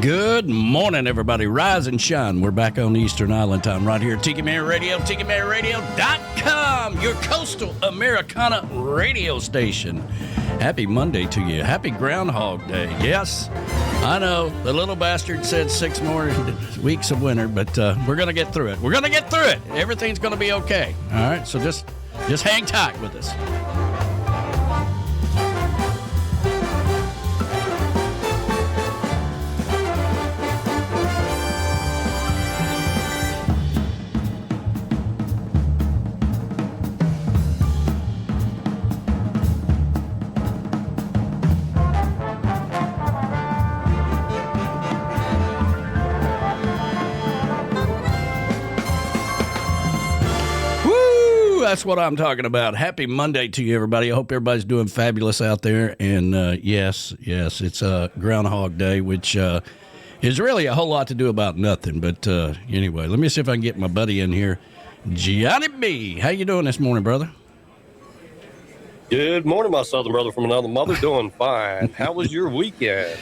Good morning, everybody. Rise and shine. We're back on Eastern Island time right here at Tiki Man Radio, TikiManRadio.com, your Coastal Americana radio station. Happy Monday to you. Happy Groundhog Day. Yes, I know the little bastard said 6 more weeks of winter, but we're going to get through it. We're going to get through it. Everything's going to be okay. All right, so just hang tight with us. That's what I'm talking about. Happy Monday to you, everybody. I hope everybody's doing fabulous out there. And yes, it's Groundhog Day, which is really a whole lot to do about nothing. But anyway, let me see if I can get my buddy in here. Johnny B, how you doing this morning, brother? Good morning, my southern brother from another mother. Doing fine. How was your weekend?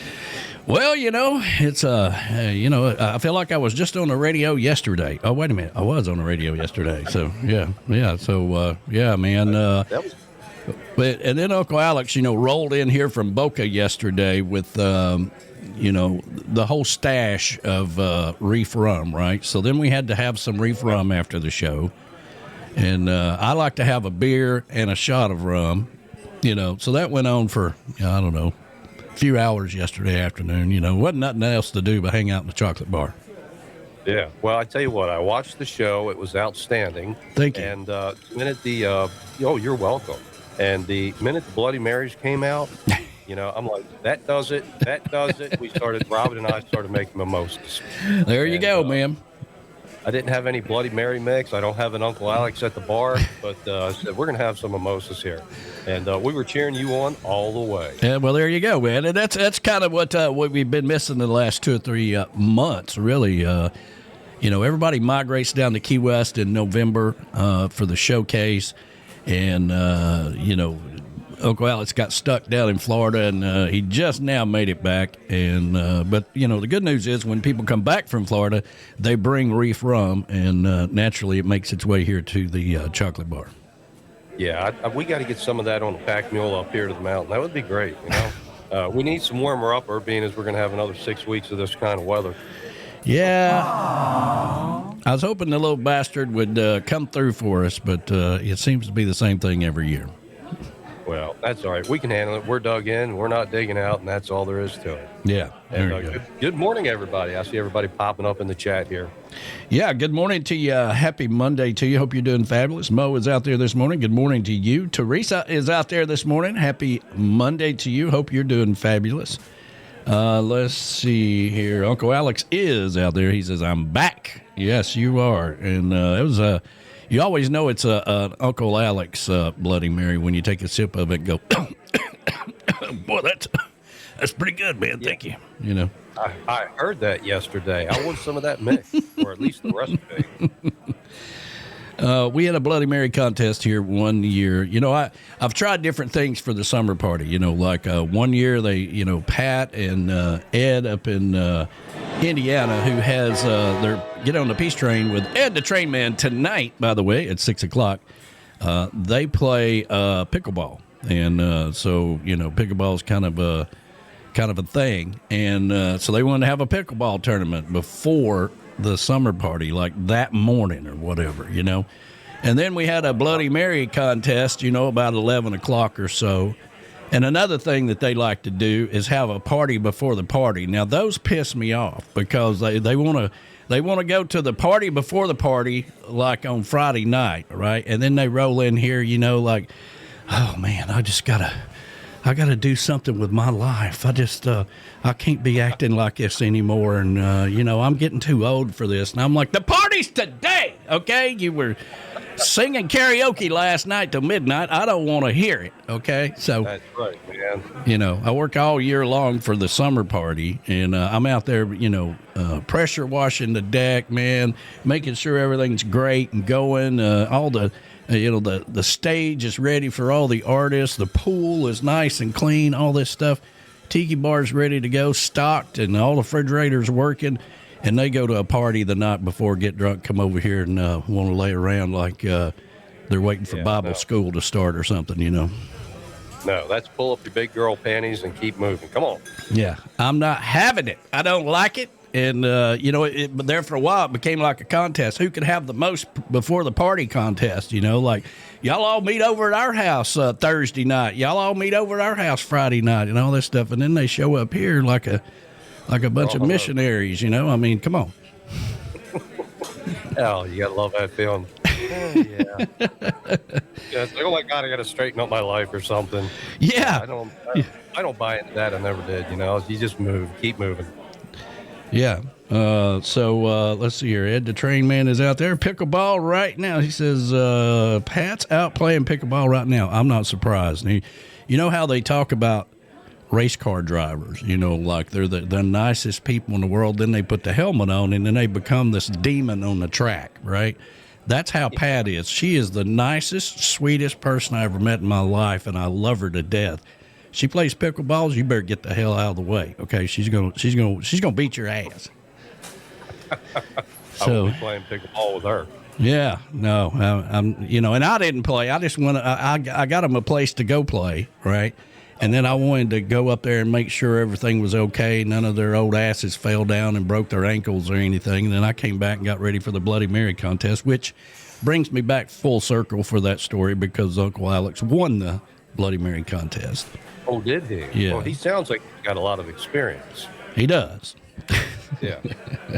Well, it's I feel like I was just on the radio yesterday. Oh, wait a minute, I was on the radio yesterday. So yeah, man. But and then Uncle Alex, rolled in here from Boca yesterday with the whole stash of reef rum, right? So then we had to have some reef rum after the show, and I like to have a beer and a shot of rum, So that went on for I don't know. Few hours yesterday afternoon. Wasn't nothing else to do but hang out in the chocolate bar. Yeah, well, I tell you what, I watched the show. It was outstanding. Thank you. And the minute you're welcome. And the minute the Bloody Marys came out, I'm like, that does it. Robin and I started making mimosas. There you go, man. I didn't have any Bloody Mary mix. I don't have an Uncle Alex at the bar, but I said, we're going to have some mimosas here. And we were cheering you on all the way. Yeah, well, there you go, man. And that's kind of what we've been missing the last 2 or 3 months, really. Everybody migrates down to Key West in November for the showcase. And, Uncle Alex got stuck down in Florida, and he just now made it back. And but the good news is when people come back from Florida, they bring reef rum, and naturally it makes its way here to the chocolate bar. Yeah, we got to get some of that on the pack mule up here to the mountain. That would be great. We need some warmer upper, being as we're going to have another 6 weeks of this kind of weather. Yeah. Aww. I was hoping the little bastard would come through for us, but it seems to be the same thing every year. Well, that's all right. We can handle it. We're dug in. We're not digging out, and that's all there is to it. Yeah. And good morning, everybody. I see everybody popping up in the chat here. Yeah, good morning to you. Happy Monday to you. Hope you're doing fabulous. Mo is out there this morning. Good morning to you. Teresa is out there this morning. Happy Monday to you. Hope you're doing fabulous. Let's see here. Uncle Alex is out there. He says, I'm back. Yes, you are. And it was you always know it's a Uncle Alex Bloody Mary when you take a sip of it and go, boy, that's pretty good, man. Thank you. I heard that yesterday. I want some of that mix, or at least the recipe. We had a Bloody Mary contest here one year. I've tried different things for the summer party. Like one year they, Pat and Ed up in Indiana, who has their Get on the Peace Train with Ed the Train Man tonight, by the way, at 6 o'clock. They play pickleball. And so, pickleball is kind of a thing. And so they wanted to have a pickleball tournament before the summer party, like that morning or whatever, And then we had a Bloody Mary contest, about 11 o'clock or so. And another thing that they like to do is have a party before the party. Now, those piss me off because they want to go to the party before the party, like on Friday night, right? And then they roll in here, like, oh, man, I got to do something with my life. I can't be acting like this anymore. And, I'm getting too old for this. And I'm like, the party's today, okay? You were singing karaoke last night till midnight. I don't want to hear it, okay? So that's right, man. I work all year long for the summer party, and I'm out there, pressure washing the deck, man, making sure everything's great and going. All the the stage is ready for all the artists. The pool is nice and clean, all this stuff. tiki bars ready to go, stocked, and all the refrigerators working. And they go to a party the night before, get drunk, come over here and want to lay around like they're waiting for Bible school to start or something, you know. No, that's pull up your big girl panties and keep moving. Come on. Yeah, I'm not having it. I don't like it. And, but there for a while, it became like a contest. Who could have the most before the party contest, you know? Like, y'all all meet over at our house Thursday night. Y'all all meet over at our house Friday night and all this stuff. And then they show up here like a bunch of missionaries, you know? I mean, come on. Oh, you got to love that feeling. Yeah. It's like, oh, my God, I got to straighten up my life or something. Yeah. I don't buy into that. I never did, you know? You just move. Keep moving. Yeah. So let's see here. Ed the Train Man is out there. Pickleball right now. He says, Pat's out playing pickleball right now. I'm not surprised. And you know how they talk about race car drivers, you know, like they're the nicest people in the world. Then they put the helmet on and then they become this demon on the track, right? That's how Pat is. She is the nicest, sweetest person I ever met in my life, and I love her to death. She plays pickleballs. You better get the hell out of the way, okay? She's gonna beat your ass. I will be playing pickleball with her. Yeah, no, I'm and I didn't play. I just went. I got them a place to go play, right? And then I wanted to go up there and make sure everything was okay. None of their old asses fell down and broke their ankles or anything. And then I came back and got ready for the Bloody Mary contest, which brings me back full circle for that story because Uncle Alex won the Bloody Mary contest. Oh, did he? Yeah. Well, he sounds like he's got a lot of experience. He does. Yeah.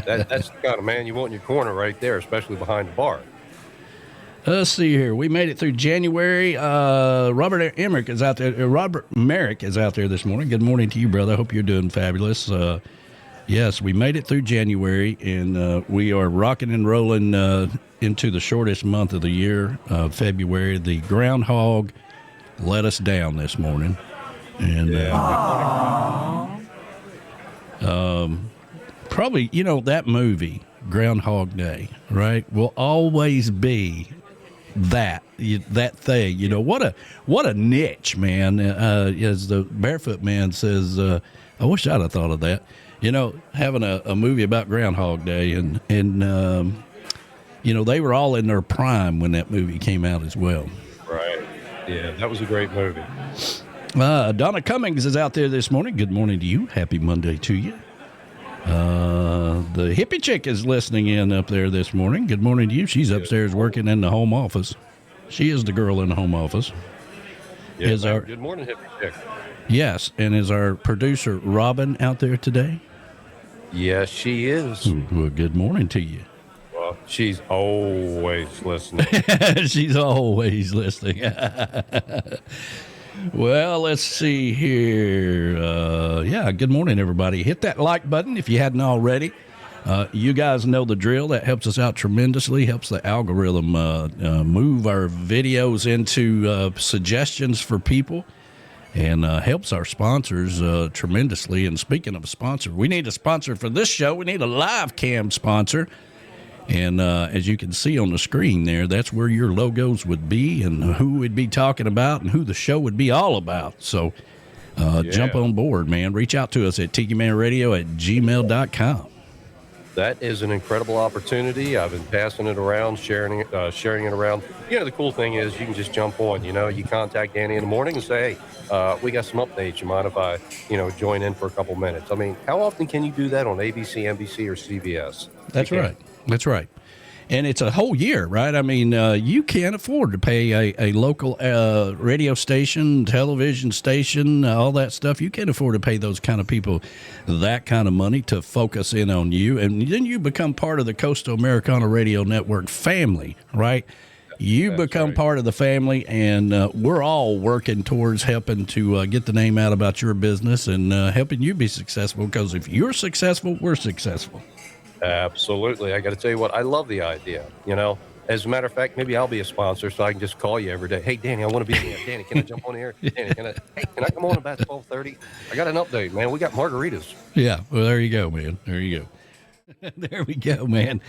That's the kind of man you want in your corner right there, especially behind the bar. Let's see here. We made it through January. Robert Merrick is out there this morning. Good morning to you, brother. I hope you're doing fabulous. Yes, we made it through January, and we are rocking and rolling into the shortest month of the year, February. The groundhog let us down this morning. And probably, that movie, Groundhog Day, right, will always be that thing. What a niche, man. As the Barefoot Man says, I wish I'd have thought of that. Having a movie about Groundhog Day, and they were all in their prime when that movie came out as well. Right. Yeah, that was a great movie. Donna Cummings is out there this morning. Good morning to you. Happy Monday to you. The hippie chick is listening in up there this morning. Good morning to you. She's upstairs working in the home office. She is the girl in the home office. Yeah, good morning, hippie chick. Yes, and is our producer Robin out there today? Yes, she is. Well, good morning to you. Well, she's always listening. She's always listening. Well, let's see here. Good morning, everybody. Hit that like button if you hadn't already. You guys know the drill. That helps us out tremendously, helps the algorithm move our videos into suggestions for people, and helps our sponsors tremendously. And speaking of a sponsor, we need a sponsor for this show. We need a live cam sponsor. And as you can see on the screen there, that's where your logos would be and who we'd be talking about and who the show would be all about. So jump on board, man. Reach out to us at tikimanradio@gmail.com. That is an incredible opportunity. I've been passing it around, sharing it around. The cool thing is you can just jump on. You contact Danny in the morning and say, hey, we got some updates. You mind if I, join in for a couple minutes? I mean, how often can you do that on ABC, NBC, or CBS? That's right. That's right. And it's a whole year, right? I mean, you can't afford to pay a local radio station, television station, all that stuff. You can't afford to pay those kind of people that kind of money to focus in on you. And then you become part of the Coastal Americana Radio Network family, right? You become part of the family, and we're all working towards helping to get the name out about your business and helping you be successful, because if you're successful, we're successful. Absolutely. I got to tell you what, I love the idea. As a matter of fact, maybe I'll be a sponsor so I can just call you every day. Hey, Danny, I want to be here. Danny, can I jump on here? Danny, can I come on about 12:30? I got an update, man. We got margaritas. Yeah. Well, there you go, man. There you go. There we go, man.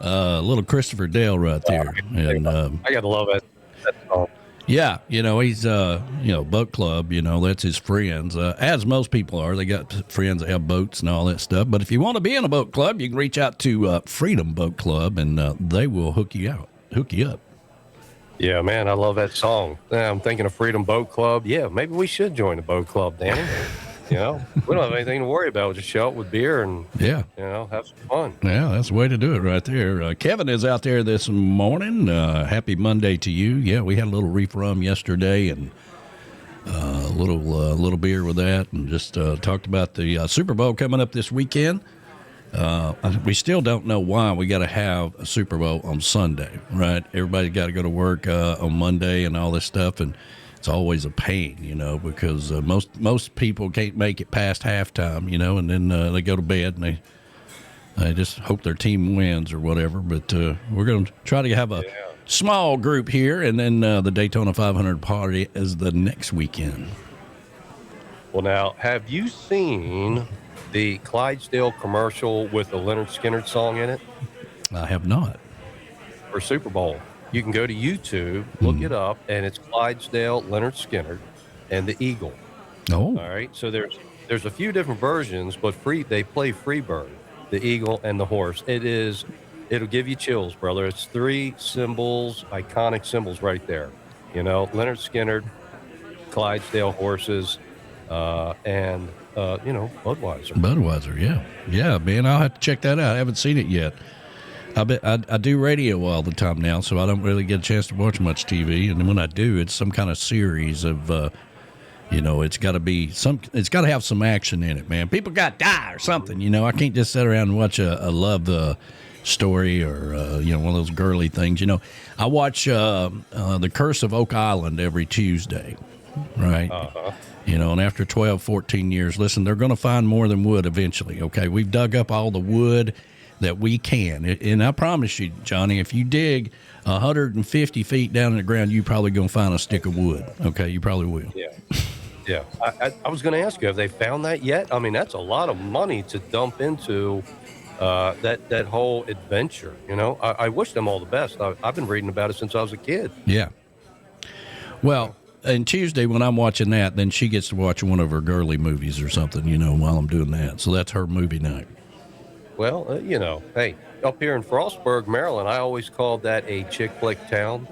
Little Christopher Dale right there. And I got to love it. That song. Yeah, he's boat club. That's his friends. As most people are, they got friends that have boats and all that stuff. But if you want to be in a boat club, you can reach out to Freedom Boat Club, and they will hook you up. Yeah, man, I love that song. Yeah, I'm thinking of Freedom Boat Club. Yeah, maybe we should join the boat club, Danny. We don't have anything to worry about. We'll just show up with beer and, have some fun. Yeah, that's the way to do it right there. Kevin is out there this morning. Happy Monday to you. Yeah, we had a little reef rum yesterday and a little beer with that, and just talked about the Super Bowl coming up this weekend. We still don't know why we got to have a Super Bowl on Sunday, right? Everybody's got to go to work on Monday and all this stuff, and it's always a pain, because most people can't make it past halftime, and then they go to bed and they just hope their team wins or whatever. But we're going to try to have a small group here, and then the Daytona 500 party is the next weekend. Well, now, have you seen the Clydesdale commercial with the Leonard Skinner song in it? I have not. For Super Bowl. You can go to YouTube, look it up, and it's Clydesdale, Leonard Skinner, and the Eagle. Oh. All right. So there's a few different versions, but they play Freebird, the Eagle, and the horse. It'll give you chills, brother. It's three symbols, iconic symbols right there. Leonard Skinner, Clydesdale horses, and Budweiser. Budweiser, yeah. Yeah, man, I'll have to check that out. I haven't seen it yet. I do radio all the time now, so I don't really get a chance to watch much TV. And when I do, it's some kind of series of, it's got to have some action in it, man. People got to die or something, I can't just sit around and watch a love story or, one of those girly things. I watch The Curse of Oak Island every Tuesday, right? Uh-huh. And after 12, 14 years, listen, they're going to find more than wood eventually, okay? We've dug up all the wood that we can. And I promise you, Johnny, if you dig 150 feet down in the ground, you're probably going to find a stick of wood, okay? You probably will. Yeah. Yeah. I was going to ask you, have they found that yet? I mean, that's a lot of money to dump into that whole adventure, I wish them all the best. I've been reading about it since I was a kid. Yeah. Well, and Tuesday when I'm watching that, then she gets to watch one of her girly movies or something, while I'm doing that. So that's her movie night. Well, hey, up here in Frostburg, Maryland, I always called that a chick flick town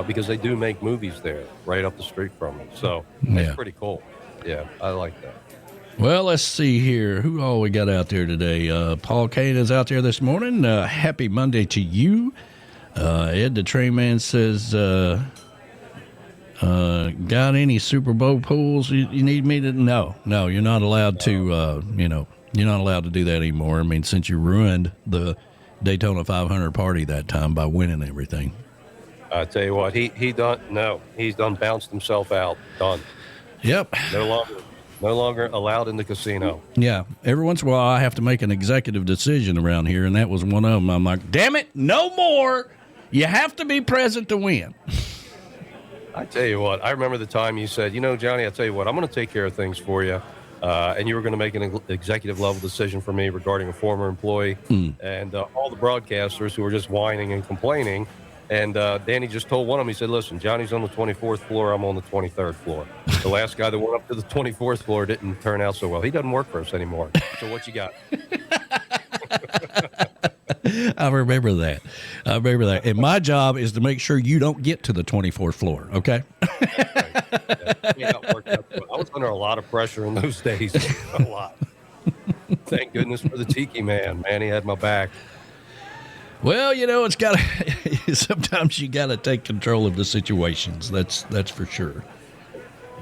because they do make movies there right up the street from me. So it's pretty cool. Yeah, I like that. Well, let's see here. Who all we got out there today? Paul Kane is out there this morning. Happy Monday to you. Ed the Train Man says, got any Super Bowl pools you need me to? No, you're not allowed to, you're not allowed to do that anymore. I mean, since you ruined the Daytona 500 party that time by winning everything. I tell you what, he's done bounced himself out. Done. Yep. No longer allowed in the casino. Yeah. Every once in a while, I have to make an executive decision around here, and that was one of them. I'm like, damn it, no more. You have to be present to win. I tell you what, I remember the time you said, Johnny, I tell you what, I'm going to take care of things for you. And you were going to make an executive level decision for me regarding a former employee and all the broadcasters who were just whining and complaining. And Danny just told one of them, he said, listen, Johnny's on the 24th floor. I'm on the 23rd floor. The last guy that went up to the 24th floor didn't turn out so well. He doesn't work for us anymore. So what you got? I remember that. And my job is to make sure you don't get to the 24th floor, okay? Yeah, I was under a lot of pressure in those days. A lot. Thank goodness for the Tiki Man. Man, he had my back. Well, it's got to, sometimes you got to take control of the situations. That's for sure.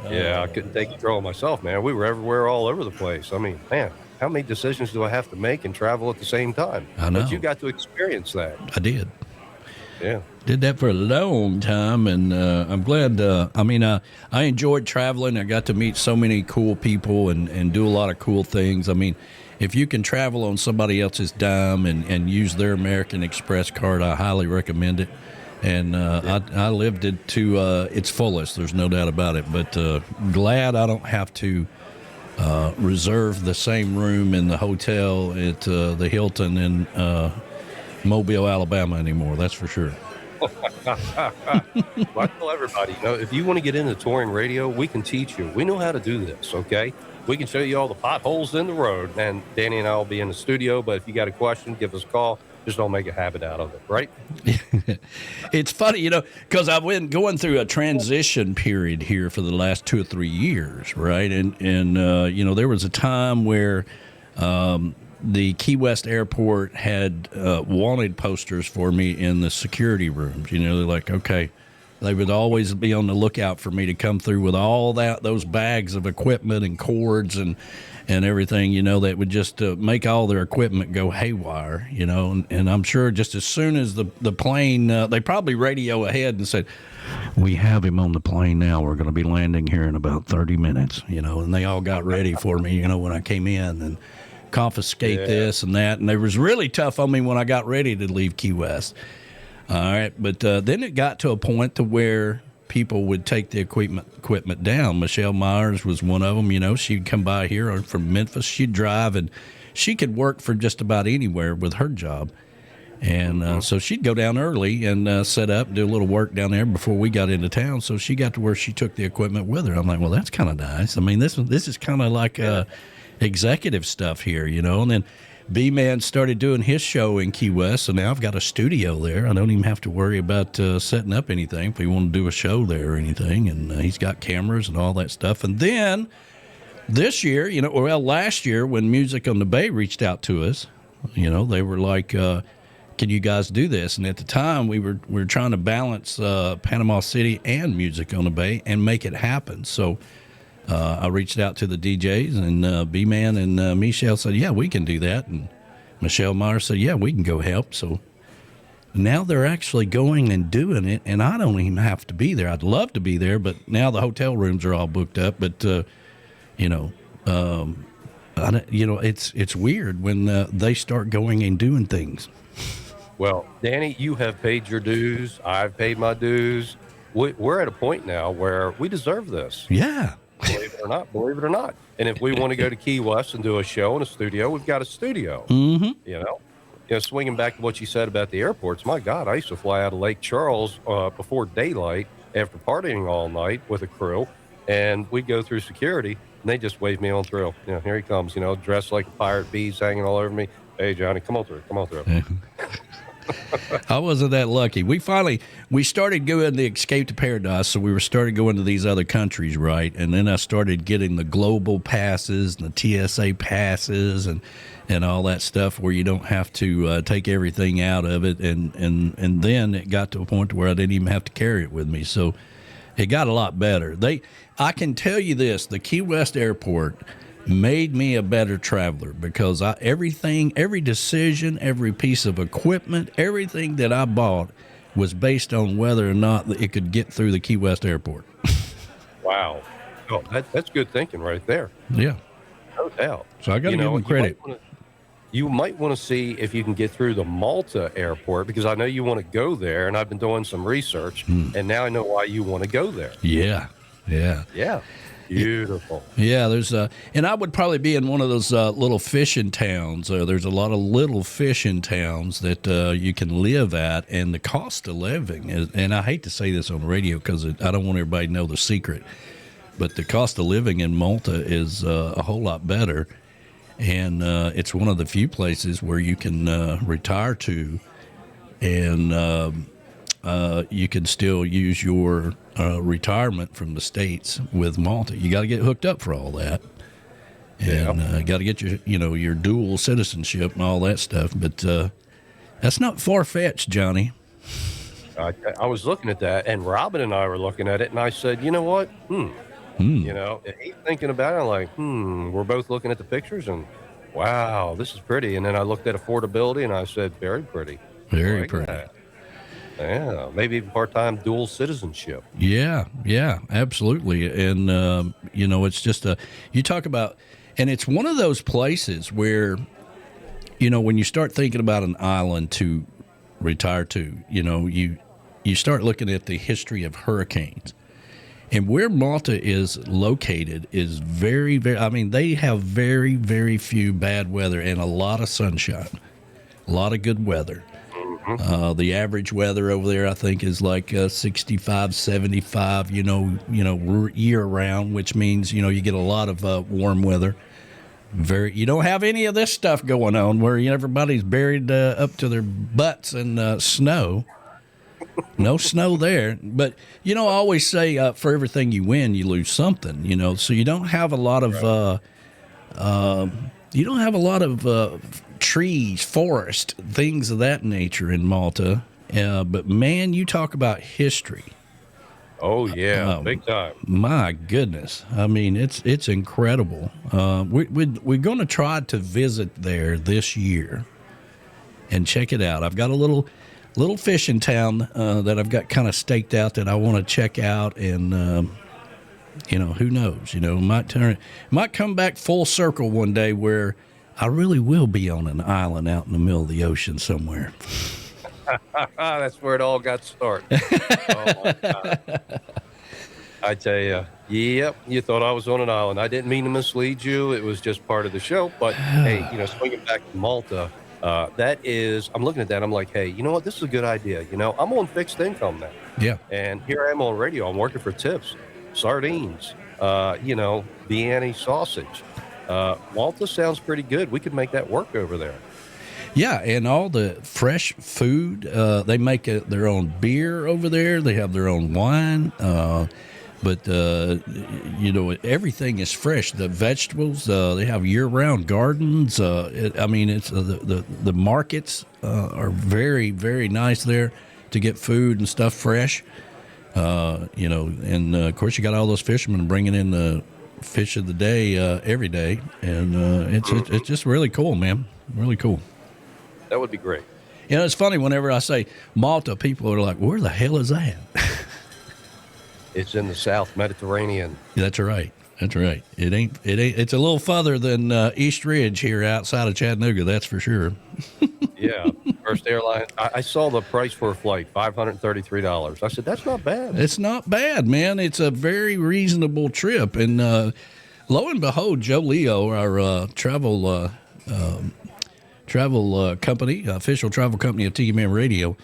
Yeah, I couldn't take control of myself, man. We were everywhere, all over the place. I mean, man, how many decisions do I have to make and travel at the same time? I know. But you got to experience that. I did. Yeah. Did that for a long time, and I'm glad. I enjoyed traveling. I got to meet so many cool people and do a lot of cool things. I mean, if you can travel on somebody else's dime and use their American Express card, I highly recommend it. And I lived it to its fullest. There's no doubt about it. But glad I don't have to reserve the same room in the hotel at the Hilton in Mobile, Alabama anymore. That's for sure. Well, I tell everybody, if you want to get into touring radio, we can teach you. We know how to do this, okay? We can show you all the potholes in the road, and Danny and I will be in the studio, but if you got a question, give us a call. Just don't make a habit out of it, right? It's funny, because I've been going through a transition period here for the last 2 or 3 years, right? And there was a time where the Key West Airport had wanted posters for me in the security rooms. They're like, okay, they would always be on the lookout for me to come through with all those bags of equipment and cords and everything, that would just make all their equipment go haywire, and I'm sure just as soon as the plane, they probably radio ahead and said, we have him on the plane now. We're going to be landing here in about 30 minutes, and they all got ready for me, when I came in and confiscate this and that. And it was really tough on me when I got ready to leave Key West. All right. But then it got to a point to where people would take the equipment down. Michelle Myers was one of them. She'd come by here from Memphis. She'd drive, and she could work from just about anywhere with her job. And so she'd go down early and set up, do a little work down there before we got into town. So she got to where she took the equipment with her. I'm like, well, that's kind of nice. I mean, this is kind of like executive stuff here, And then B-Man started doing his show in Key West, so now I've got a studio there. I don't even have to worry about setting up anything if we want to do a show there or anything. And he's got cameras and all that stuff. And then this year, last year when Music on the Bay reached out to us, they were like, can you guys do this? And at the time, we were trying to balance Panama City and Music on the Bay and make it happen. So I reached out to the DJs, and B-Man and Michelle said, yeah, we can do that. And Michelle Myers said, yeah, we can go help. So now they're actually going and doing it, and I don't even have to be there. I'd love to be there, but now the hotel rooms are all booked up. But, it's weird when they start going and doing things. Well, Danny, you have paid your dues. I've paid my dues. We're at a point now where we deserve this. Yeah. Believe it or not. And if we want to go to Key West and do a show in a studio, we've got a studio. Mm-hmm. Swinging back to what you said about the airports, my God, I used to fly out of Lake Charles before daylight after partying all night with a crew, and we'd go through security, and they just waved me on through. Here he comes, dressed like a pirate, bees hanging all over me. Hey, Johnny, come on through. I wasn't that lucky. We started doing the Escape to Paradise, so we started going to these other countries, right? And then I started getting the global passes and the TSA passes and all that stuff where you don't have to take everything out of it. And then it got to a point where I didn't even have to carry it with me. So it got a lot better. I can tell you this, the Key West Airport made me a better traveler because every decision, every piece of equipment, everything that I bought was based on whether or not it could get through the Key West Airport. Wow. Oh, that's good thinking right there. Yeah. No doubt. So I got to give them credit. You might want to see if you can get through the Malta airport because I know you want to go there, and I've been doing some research, and now I know why you want to go there. Yeah. Beautiful. Yeah, there's and I would probably be in one of those little fishing towns. There's a lot of little fishing towns that you can live at, and the cost of living is, and I hate to say this on the radio because I don't want everybody to know the secret, but the cost of living in Malta is a whole lot better, and it's one of the few places where you can retire to, and you can still use your retirement from the States with Malta. You got to get hooked up for all that, and got to get your dual citizenship and all that stuff. But that's not far-fetched, Johnny. I was looking at that, and Robin and I were looking at it, and I said, you know what? And he's thinking about it. I'm like, we're both looking at the pictures, and wow, this is pretty. And then I looked at affordability, and I said, very pretty. Very pretty. That. Yeah, maybe even part-time dual citizenship. Yeah, absolutely. And, it's just you talk about, and it's one of those places where, when you start thinking about an island to retire to, you start looking at the history of hurricanes. And where Malta is located is very, very, they have very, very few bad weather and a lot of sunshine, a lot of good weather. The average weather over there, I think, is like 65, 75, year round, which means, you get a lot of warm weather. You don't have any of this stuff going on where everybody's buried up to their butts in snow. No snow there. But, I always say for everything you win, you lose something, so you don't have a lot of trees, forest, things of that nature in Malta. But, man, you talk about history. Oh, yeah, big time. My goodness. I mean, it's incredible. We're going to try to visit there this year and check it out. I've got a little fishing town that I've got kind of staked out that I want to check out, and who knows? Might come back full circle one day where I really will be on an island out in the middle of the ocean somewhere. That's where it all got started. Oh, my God. I tell you, yep, you thought I was on an island. I didn't mean to mislead you. It was just part of the show. But, hey, swinging back to Malta, I'm looking at that. I'm like, hey, you know what? This is a good idea. I'm on fixed income now. Yeah. And here I am on radio. I'm working for tips, sardines, Vienna sausage. Malta sounds pretty good. We could make that work over there. Yeah, and all the fresh food. They make their own beer over there. They have their own wine. But everything is fresh. The vegetables, they have year-round gardens. It's the markets are very, very nice there to get food and stuff fresh. And of course you got all those fishermen bringing in the fish of the day every day, and it's just really cool, man. Really cool. That would be great. It's funny whenever I say Malta, people are like, "Where the hell is that?" It's in the South Mediterranean. That's right. That's right. It ain't. It's a little further than East Ridge here outside of Chattanooga. That's for sure. Yeah. First airline. I saw the price for a flight, $533. I said, that's not bad. It's not bad, man. It's a very reasonable trip. And lo and behold, Joe Leo, our travel company, official travel company of Tiki Man Radio,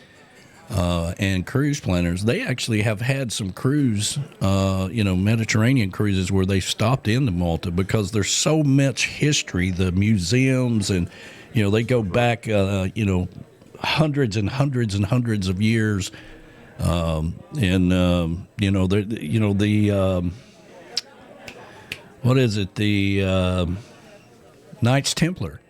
and cruise planners, they actually have had some cruise, Mediterranean cruises where they stopped into Malta because there's so much history, the museums, and, they go back, hundreds and hundreds and hundreds of years. What is it? The Knights Templar.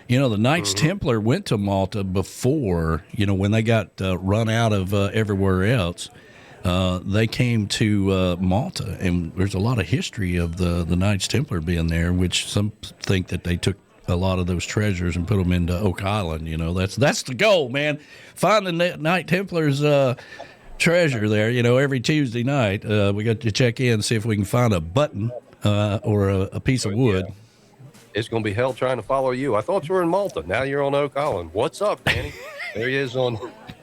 The Knights Templar went to Malta before, when they got run out of everywhere else. They came to Malta, and there's a lot of history of the Knights Templar being there, which some think that they took a lot of those treasures and put them into Oak Island. That's the goal, man. Find the Knight Templar's treasure there. Every Tuesday night we got to check in and see if we can find a button or a piece of wood. Yeah. It's going to be hell trying to follow you. I thought you were in Malta. Now you're on Oak Island. What's up, Danny? There he is on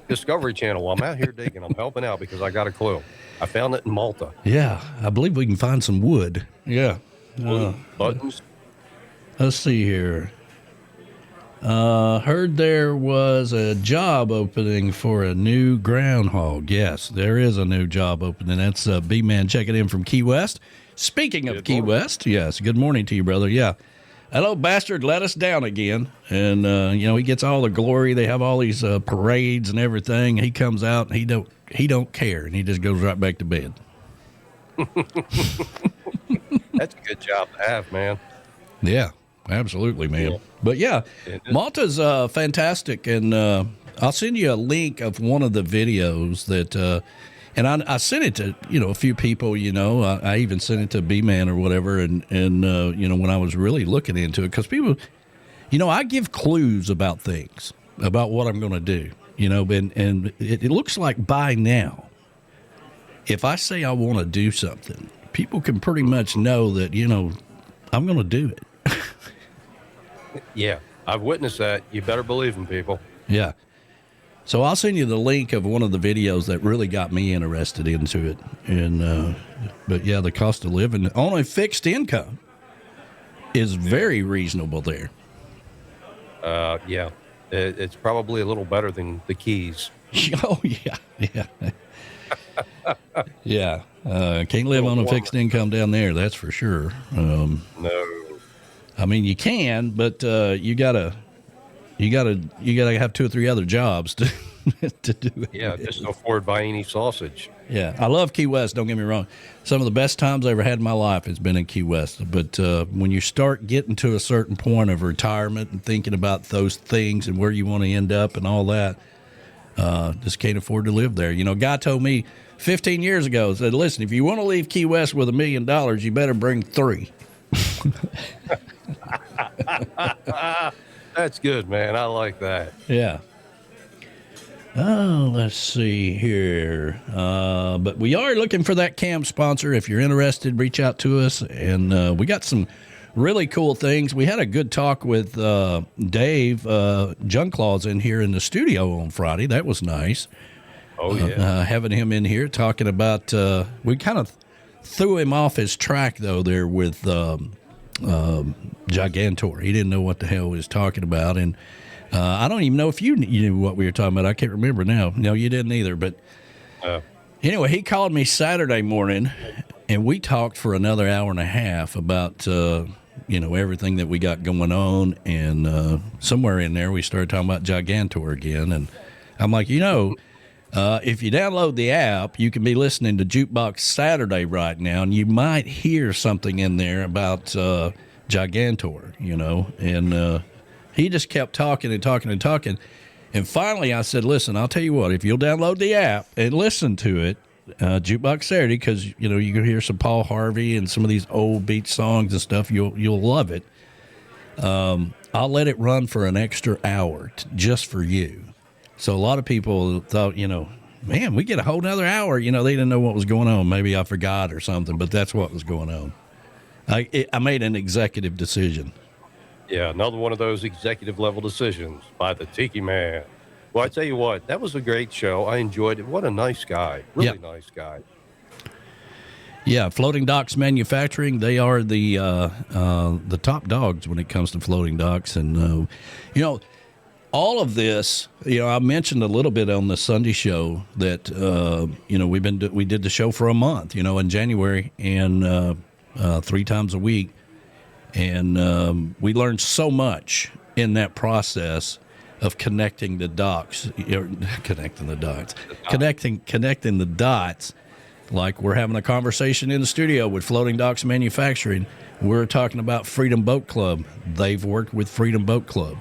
Discovery Channel. Well, I'm out here digging. I'm helping out because I got a clue. I found it in Malta. Yeah, I believe we can find some wood. Yeah. Buttons. Let's see here. Heard there was a job opening for a new groundhog. Yes, there is a new job opening. That's B-Man checking in from Key West. Speaking of Key West, yes, good morning to you, brother. Yeah. That old bastard let us down again. And, he gets all the glory. They have all these parades and everything. He comes out and he don't care. And he just goes right back to bed. That's a good job to have, man. Yeah, absolutely, man. Yeah. But, yeah, Malta's fantastic. And I'll send you a link of one of the videos that and I sent it to, a few people, I even sent it to B-Man or whatever. And when I was really looking into it, because people, I give clues about things, about what I'm going to do, and it looks like by now, if I say I want to do something, people can pretty much know that, I'm going to do it. Yeah, I've witnessed that. You better believe in people. Yeah. So I'll send you the link of one of the videos that really got me interested into it. And but yeah, the cost of living on a fixed income is very reasonable there. Yeah. It's probably a little better than the Keys. Oh yeah, yeah, yeah. Can't A live little on a warmer. fixed income down there. That's for sure. No. I mean, you can, but you gotta have 2 or 3 other jobs to to do it. Yeah, just to afford buying any sausage. Yeah, I love Key West. Don't get me wrong. Some of the best times I ever had in my life has been in Key West. But when you start getting to a certain point of retirement and thinking about those things and where you want to end up and all that, just can't afford to live there. You know, a guy told me 15 years ago, said, listen, if you want to leave Key West with $1 million, you better bring 3. That's good, man. I like that. Yeah. Oh, let's see here. But we are looking for that cam sponsor. If you're interested, reach out to us. And we got some really cool things. We had a good talk with Dave Junclaws in here in the studio on Friday. That was nice. Oh, yeah. Having him in here talking about, we kind of threw him off his track, though, there with Gigantor. He didn't know what the hell he was talking about. And I don't even know if you knew what we were talking about. I can't remember now. No, you didn't either. But anyway, he called me Saturday morning, and we talked for another hour and a half about, everything that we got going on. And somewhere in there, we started talking about Gigantor again. And I'm like, if you download the app, you can be listening to Jukebox Saturday right now, and you might hear something in there about Gigantor, and he just kept talking and talking and talking. And finally I said, listen, I'll tell you what, if you'll download the app and listen to it, Jukebox Saturday, because, you can hear some Paul Harvey and some of these old beat songs and stuff, you'll love it. I'll let it run for an extra hour just for you. So a lot of people thought, man, we get a whole nother hour. They didn't know what was going on. Maybe I forgot or something, but that's what was going on. I made an executive decision. Yeah, another one of those executive level decisions by the Tiki Man. Well, I tell you what, that was a great show. I enjoyed it. What a nice guy. Really nice guy. Yeah, Floating Docks Manufacturing, they are the top dogs when it comes to floating docks. And, all of this, I mentioned a little bit on the Sunday show that, we did the show for a month, in January and 3 times a week. And we learned so much in that process of connecting the dots. Connecting the dots. Like we're having a conversation in the studio with Floating Docks Manufacturing. We're talking about Freedom Boat Club. They've worked with Freedom Boat Club.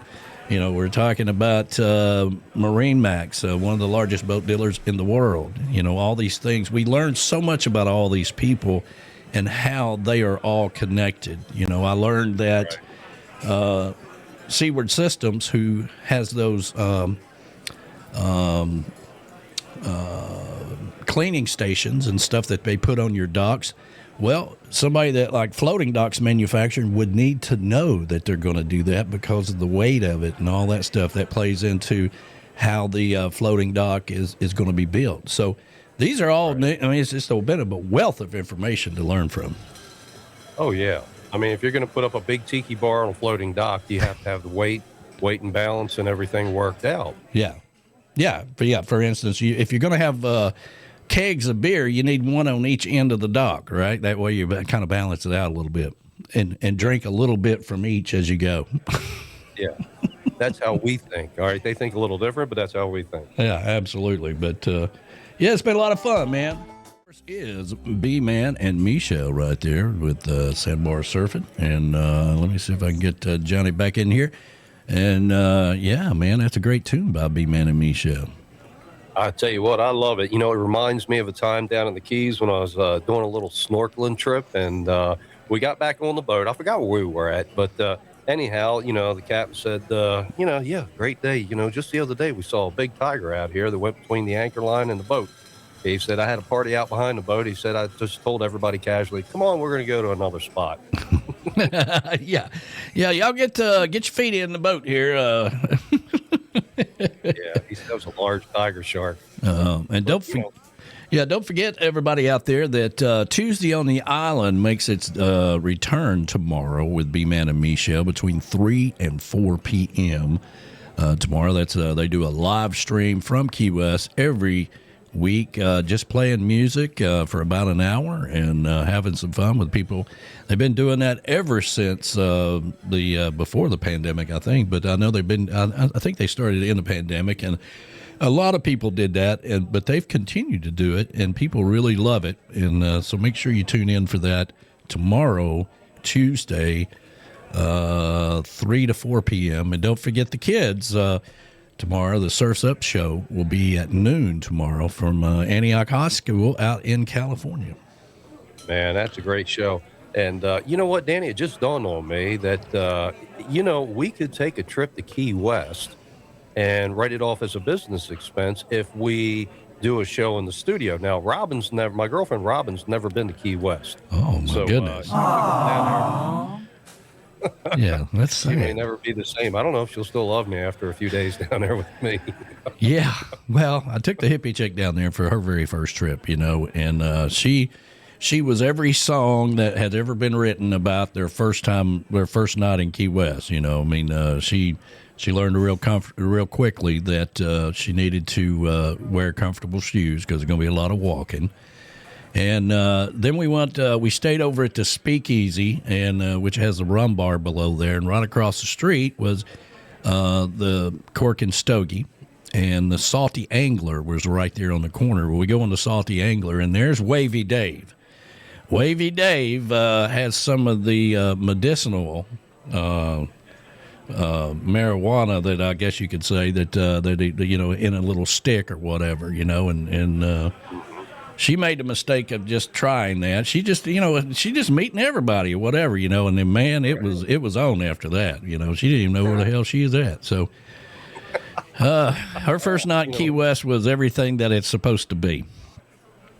We're talking about Marine Max, one of the largest boat dealers in the world. All these things. We learned so much about all these people and how they are all connected. I learned that Seaward Systems, who has those cleaning stations and stuff that they put on your docks, well, somebody that like Floating Docks Manufacturing would need to know that they're going to do that because of the weight of it and all that stuff that plays into how the floating dock is going to be built. So these are all, it's just a bit of a wealth of information to learn from. Oh, yeah. If you're going to put up a big tiki bar on a floating dock, you have to have the weight and balance and everything worked out. Yeah. Yeah. For instance, if you're going to have kegs of beer, you need one on each end of the dock, right? That way you kind of balance it out a little bit and drink a little bit from each as you go. Yeah. That's how we think. All right. They think a little different, but that's how we think. Yeah, absolutely. But, yeah, it's been a lot of fun, man. First is B-Man and Michelle right there with Sandbar Surfing. And let me see if I can get Johnny back in here. And, yeah, man, that's a great tune by B-Man and Michelle. I tell you what, I love it. It reminds me of a time down in the Keys when I was doing a little snorkeling trip. And we got back on the boat. I forgot where we were at. But anyhow, the captain said, yeah, great day. Just the other day we saw a big tiger out here that went between the anchor line and the boat. He said, I had a party out behind the boat. He said, I just told everybody casually, come on, we're going to go to another spot. Yeah, y'all get your feet in the boat here. Yeah, he said it was a large tiger shark. And don't forget, everybody out there, that Tuesday on the Island makes its return tomorrow with B-Man and Michelle between 3 and 4 p.m. tomorrow. That's they do a live stream from Key West every week, just playing music for about an hour and having some fun with people. They've been doing that ever since the before the pandemic, I think. But I know they've been. I think they started in the pandemic, and a lot of people did that. But they've continued to do it, and people really love it. And so make sure you tune in for that tomorrow, Tuesday, 3 to 4 p.m. And don't forget the kids. Tomorrow, the Surf's Up show will be at noon tomorrow from Antioch High School out in California. Man, that's a great show. And you know what, Danny? It just dawned on me that, we could take a trip to Key West and write it off as a business expense if we do a show in the studio. Now, my girlfriend Robin's never been to Key West. Oh, my goodness. Yeah, let's see. She may never be the same. I don't know if she'll still love me after a few days down there with me. Yeah, well, I took the hippie chick down there for her very first trip, and she was every song that had ever been written about their first night in Key West. She learned real quickly that she needed to wear comfortable shoes because there's going to be a lot of walking. And then we stayed over at the Speakeasy, and which has a rum bar below there. And right across the street was the Cork and Stogie, and the Salty Angler was right there on the corner. Well, we go on the Salty Angler, and there's Wavy Dave. Wavy Dave has some of the medicinal marijuana that I guess you could say that in a little stick or whatever, and she made the mistake of just trying that. She just meeting everybody or whatever, and then, man, it was on after that. She didn't even know where the hell she is at. So her first night in Key West was everything that it's supposed to be.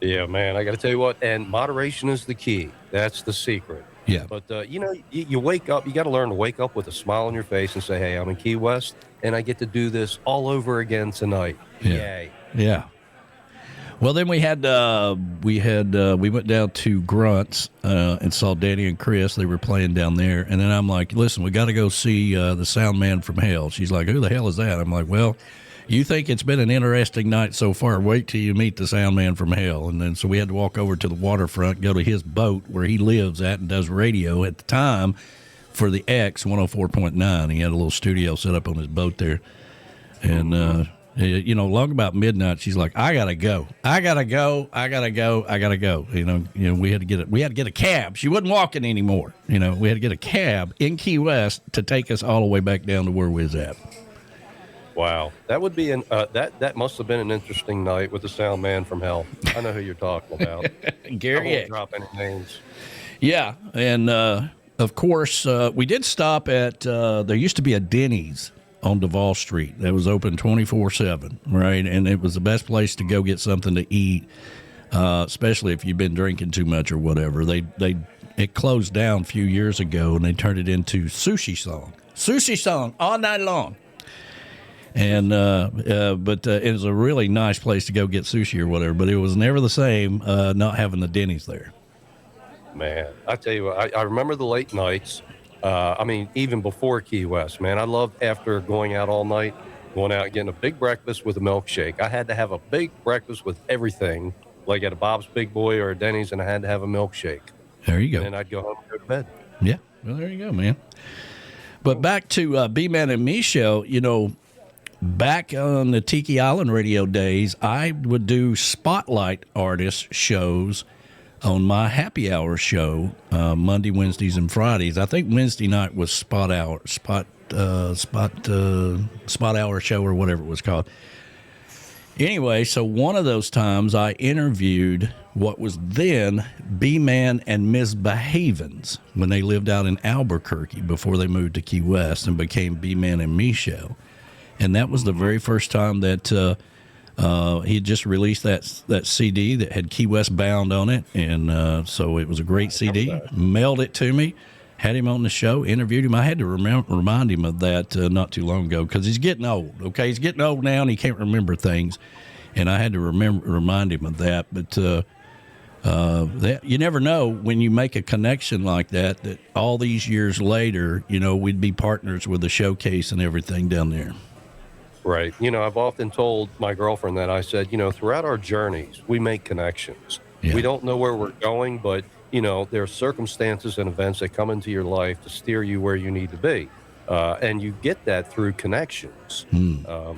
Yeah, man, I got to tell you what, and moderation is the key. That's the secret. Yeah. But, you wake up, you got to learn to wake up with a smile on your face and say, hey, I'm in Key West, and I get to do this all over again tonight. Yeah. Yay. Yeah. Well, then we went down to Grunt's and saw Danny and Chris. They were playing down there. And then I'm like, listen, we got to go see the Sound Man from Hell. She's like, who the hell is that? I'm like, well, you think it's been an interesting night so far. Wait till you meet the Sound Man from Hell. And then so we had to walk over to the waterfront, go to his boat where he lives at and does radio at the time for the X 104.9. He had a little studio set up on his boat there. And, long about midnight, she's like, I gotta go. We had to get a cab. She wasn't walking anymore. We had to get a cab in Key West to take us all the way back down to where we was at. Wow, that would be that must have been an interesting night with the Sound Man from Hell. I know who you're talking about. Gary, I won't drop any names. Yeah, and of course we did stop at. There used to be a Denny's on Duval Street that was open 24/7, right? And it was the best place to go get something to eat, especially if you've been drinking too much or whatever. It closed down a few years ago, and they turned it into Sushi Song all night long. And but it was a really nice place to go get sushi or whatever. But it was never the same not having the Denny's there. Man, I tell you what, I remember the late nights. Even before Key West, man, I loved after going out all night, going out and getting a big breakfast with a milkshake. I had to have a big breakfast with everything, like at a Bob's Big Boy or a Denny's, and I had to have a milkshake. There you go. And then I'd go home and go to bed. Yeah, well, there you go, man. But back to B-Man and Me show, back on the Tiki Island radio days, I would do spotlight artist shows on my happy hour show, Monday, Wednesdays, and Fridays. I think Wednesday night was spot hour show or whatever it was called. Anyway, so one of those times I interviewed what was then B-Man and Ms. Behavens when they lived out in Albuquerque before they moved to Key West and became B-Man and Me show. And that was the very first time that he had just released that CD that had Key West Bound on it. And so it was a great CD. Mailed it to me, had him on the show, interviewed him. I had to remind him of that not too long ago because he's getting old, okay? He's getting old now and he can't remember things. And I had to remind him of that. But you never know when you make a connection like that all these years later, we'd be partners with the showcase and everything down there. Right. I've often told my girlfriend that I said, throughout our journeys, we make connections. Yeah. We don't know where we're going, but, there are circumstances and events that come into your life to steer you where you need to be. And you get that through connections. So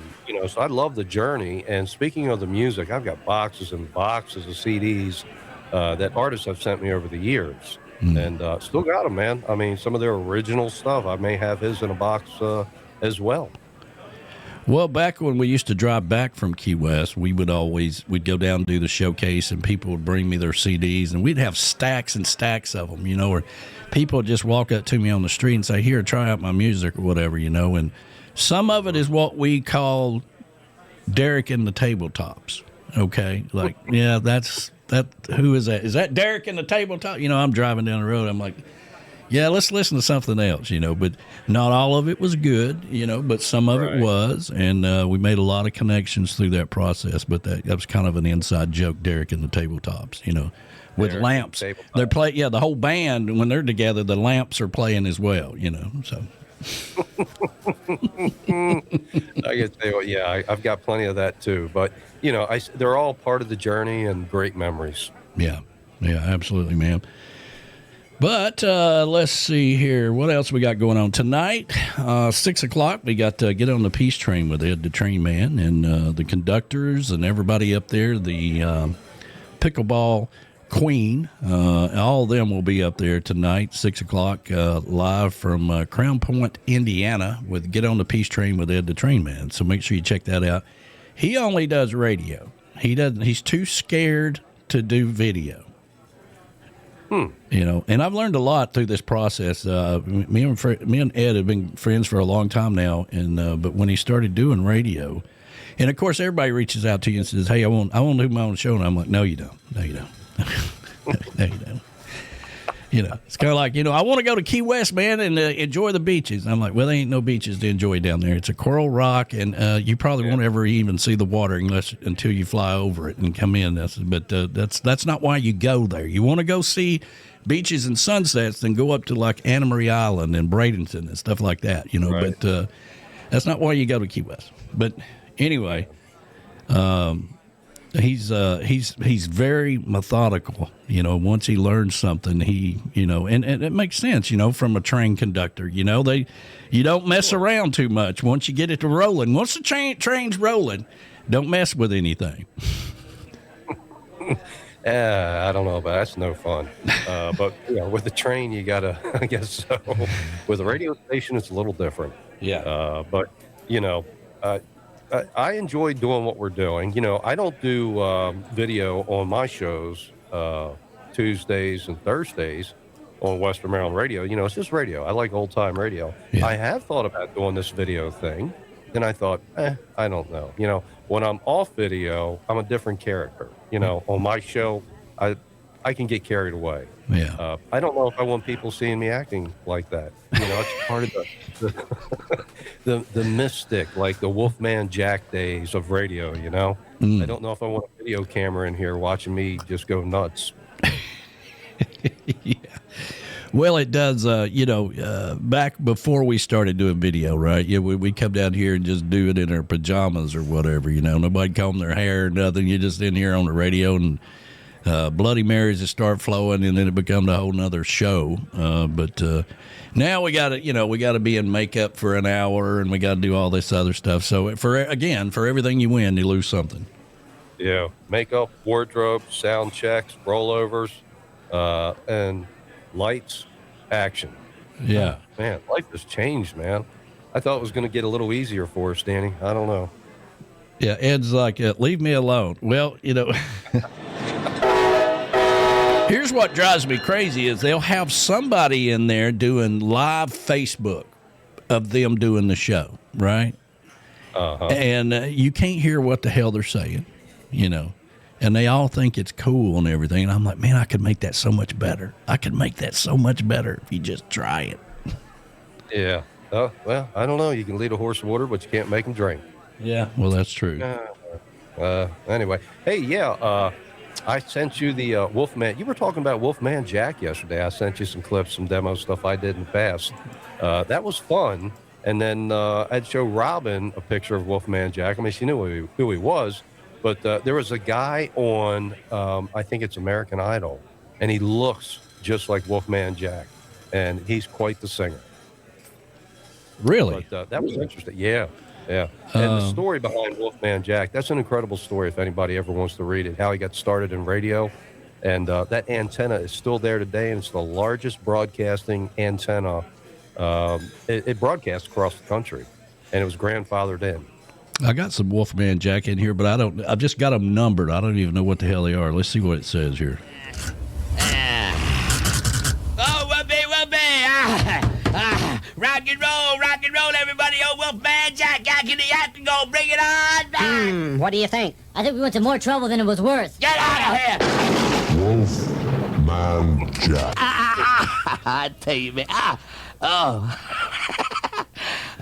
I love the journey. And speaking of the music, I've got boxes and boxes of CDs that artists have sent me over the years. And still got them, man. I mean, some of their original stuff, I may have his in a box as well. Well, back when we used to drive back from Key West, we'd go down and do the showcase, and people would bring me their CDs, and we'd have stacks and stacks of them, or people would just walk up to me on the street and say, here, try out my music or whatever, and some of it is what we call Derek and the Tabletops, okay? Like, yeah, who is that? Is that Derek and the Tabletop? I'm driving down the road, I'm like, yeah, let's listen to something else, but not all of it was good, but some of it was, and we made a lot of connections through that process, but that was kind of an inside joke, Derek and the Tabletops, with Derek lamps. They're the whole band, when they're together, the lamps are playing as well, so. I can tell you, I've got plenty of that too, but, they're all part of the journey and great memories. Yeah, absolutely, man. But let's see here. What else we got going on tonight? 6 o'clock, we got Get on the Peace Train with Ed the Train Man and the conductors and everybody up there. The Pickleball Queen, all of them will be up there tonight, 6 o'clock, live from Crown Point, Indiana, with Get on the Peace Train with Ed the Train Man. So make sure you check that out. He only does radio. He's too scared to do video. And I've learned a lot through this process. Me and Ed have been friends for a long time now, and but when he started doing radio, and of course everybody reaches out to you and says, "Hey, I want to do my own show," and I'm like, "No, you don't. No, you don't. No, you don't." It's kind of like, I want to go to Key West, man, and enjoy the beaches. I'm like, well, there ain't no beaches to enjoy down there. It's a coral rock, and you probably won't ever even see the water until you fly over it and come in. But that's not why you go there. You want to go see beaches and sunsets, then go up to like Anna Marie Island and Bradenton and stuff like that, Right. But that's not why you go to Key West. But anyway, he's very methodical, once he learns something, and it makes sense, from a train conductor, you don't mess around too much. Once you get it to rolling, once the train's rolling, don't mess with anything. I don't know, but that's no fun. But with the train, you gotta, I guess so. With a radio station, it's a little different. Yeah. But I enjoy doing what we're doing. I don't do video on my shows Tuesdays and Thursdays on Western Maryland Radio. It's just radio. I like old time radio. Yeah. I have thought about doing this video thing, and I thought, I don't know. When I'm off video, I'm a different character. On my show, I can get carried away. Yeah. I don't know if I want people seeing me acting like that. It's part of the mystic, like the Wolfman Jack days of radio, I don't know if I want a video camera in here watching me just go nuts. Yeah. Well, it does, back before we started doing video, right? Yeah, we come down here and just do it in our pajamas or whatever, Nobody comb their hair or nothing. You're just in here on the radio, and Bloody Marys just start flowing, and then it becomes a whole nother show. But now we got to be in makeup for an hour, and we got to do all this other stuff. So for everything you win, you lose something. Yeah, makeup, wardrobe, sound checks, rollovers, and lights, action. Yeah. Man, life has changed, man. I thought it was going to get a little easier for us, Danny. I don't know. Yeah, Ed's like, leave me alone. Well, here's what drives me crazy is they'll have somebody in there doing live Facebook of them doing the show, right? Uh-huh. And you can't hear what the hell they're saying, and they all think it's cool and everything. And I'm like, man, I could make that so much better. I could make that so much better if you just try it. Yeah. Well, I don't know. You can lead a horse to water, but you can't make him drink. Yeah. Well, that's true. Anyway. Hey, I sent you the Wolfman. You were talking about Wolfman Jack yesterday. I sent you some clips, some demo stuff I did in the past. That was fun. And then I'd show Robin a picture of Wolfman Jack. I mean, she knew who he was, but there was a guy on, I think it's American Idol, and he looks just like Wolfman Jack, and he's quite the singer. Really? But that was interesting. Yeah, yeah. And the story behind Wolfman Jack, that's an incredible story if anybody ever wants to read it, how he got started in radio. And that antenna is still there today, and it's the largest broadcasting antenna. It broadcasts across the country, and it was grandfathered in. I got some Wolfman Jack in here, but I've just got them numbered. I don't even know what the hell they are. Let's see what it says here. Oh, whoopee, rock and roll, everybody. Oh, Wolfman Jack, I can go, bring it on back. What do you think? I think we went to more trouble than it was worth. Get out of here. Wolfman Jack. I tell you, man.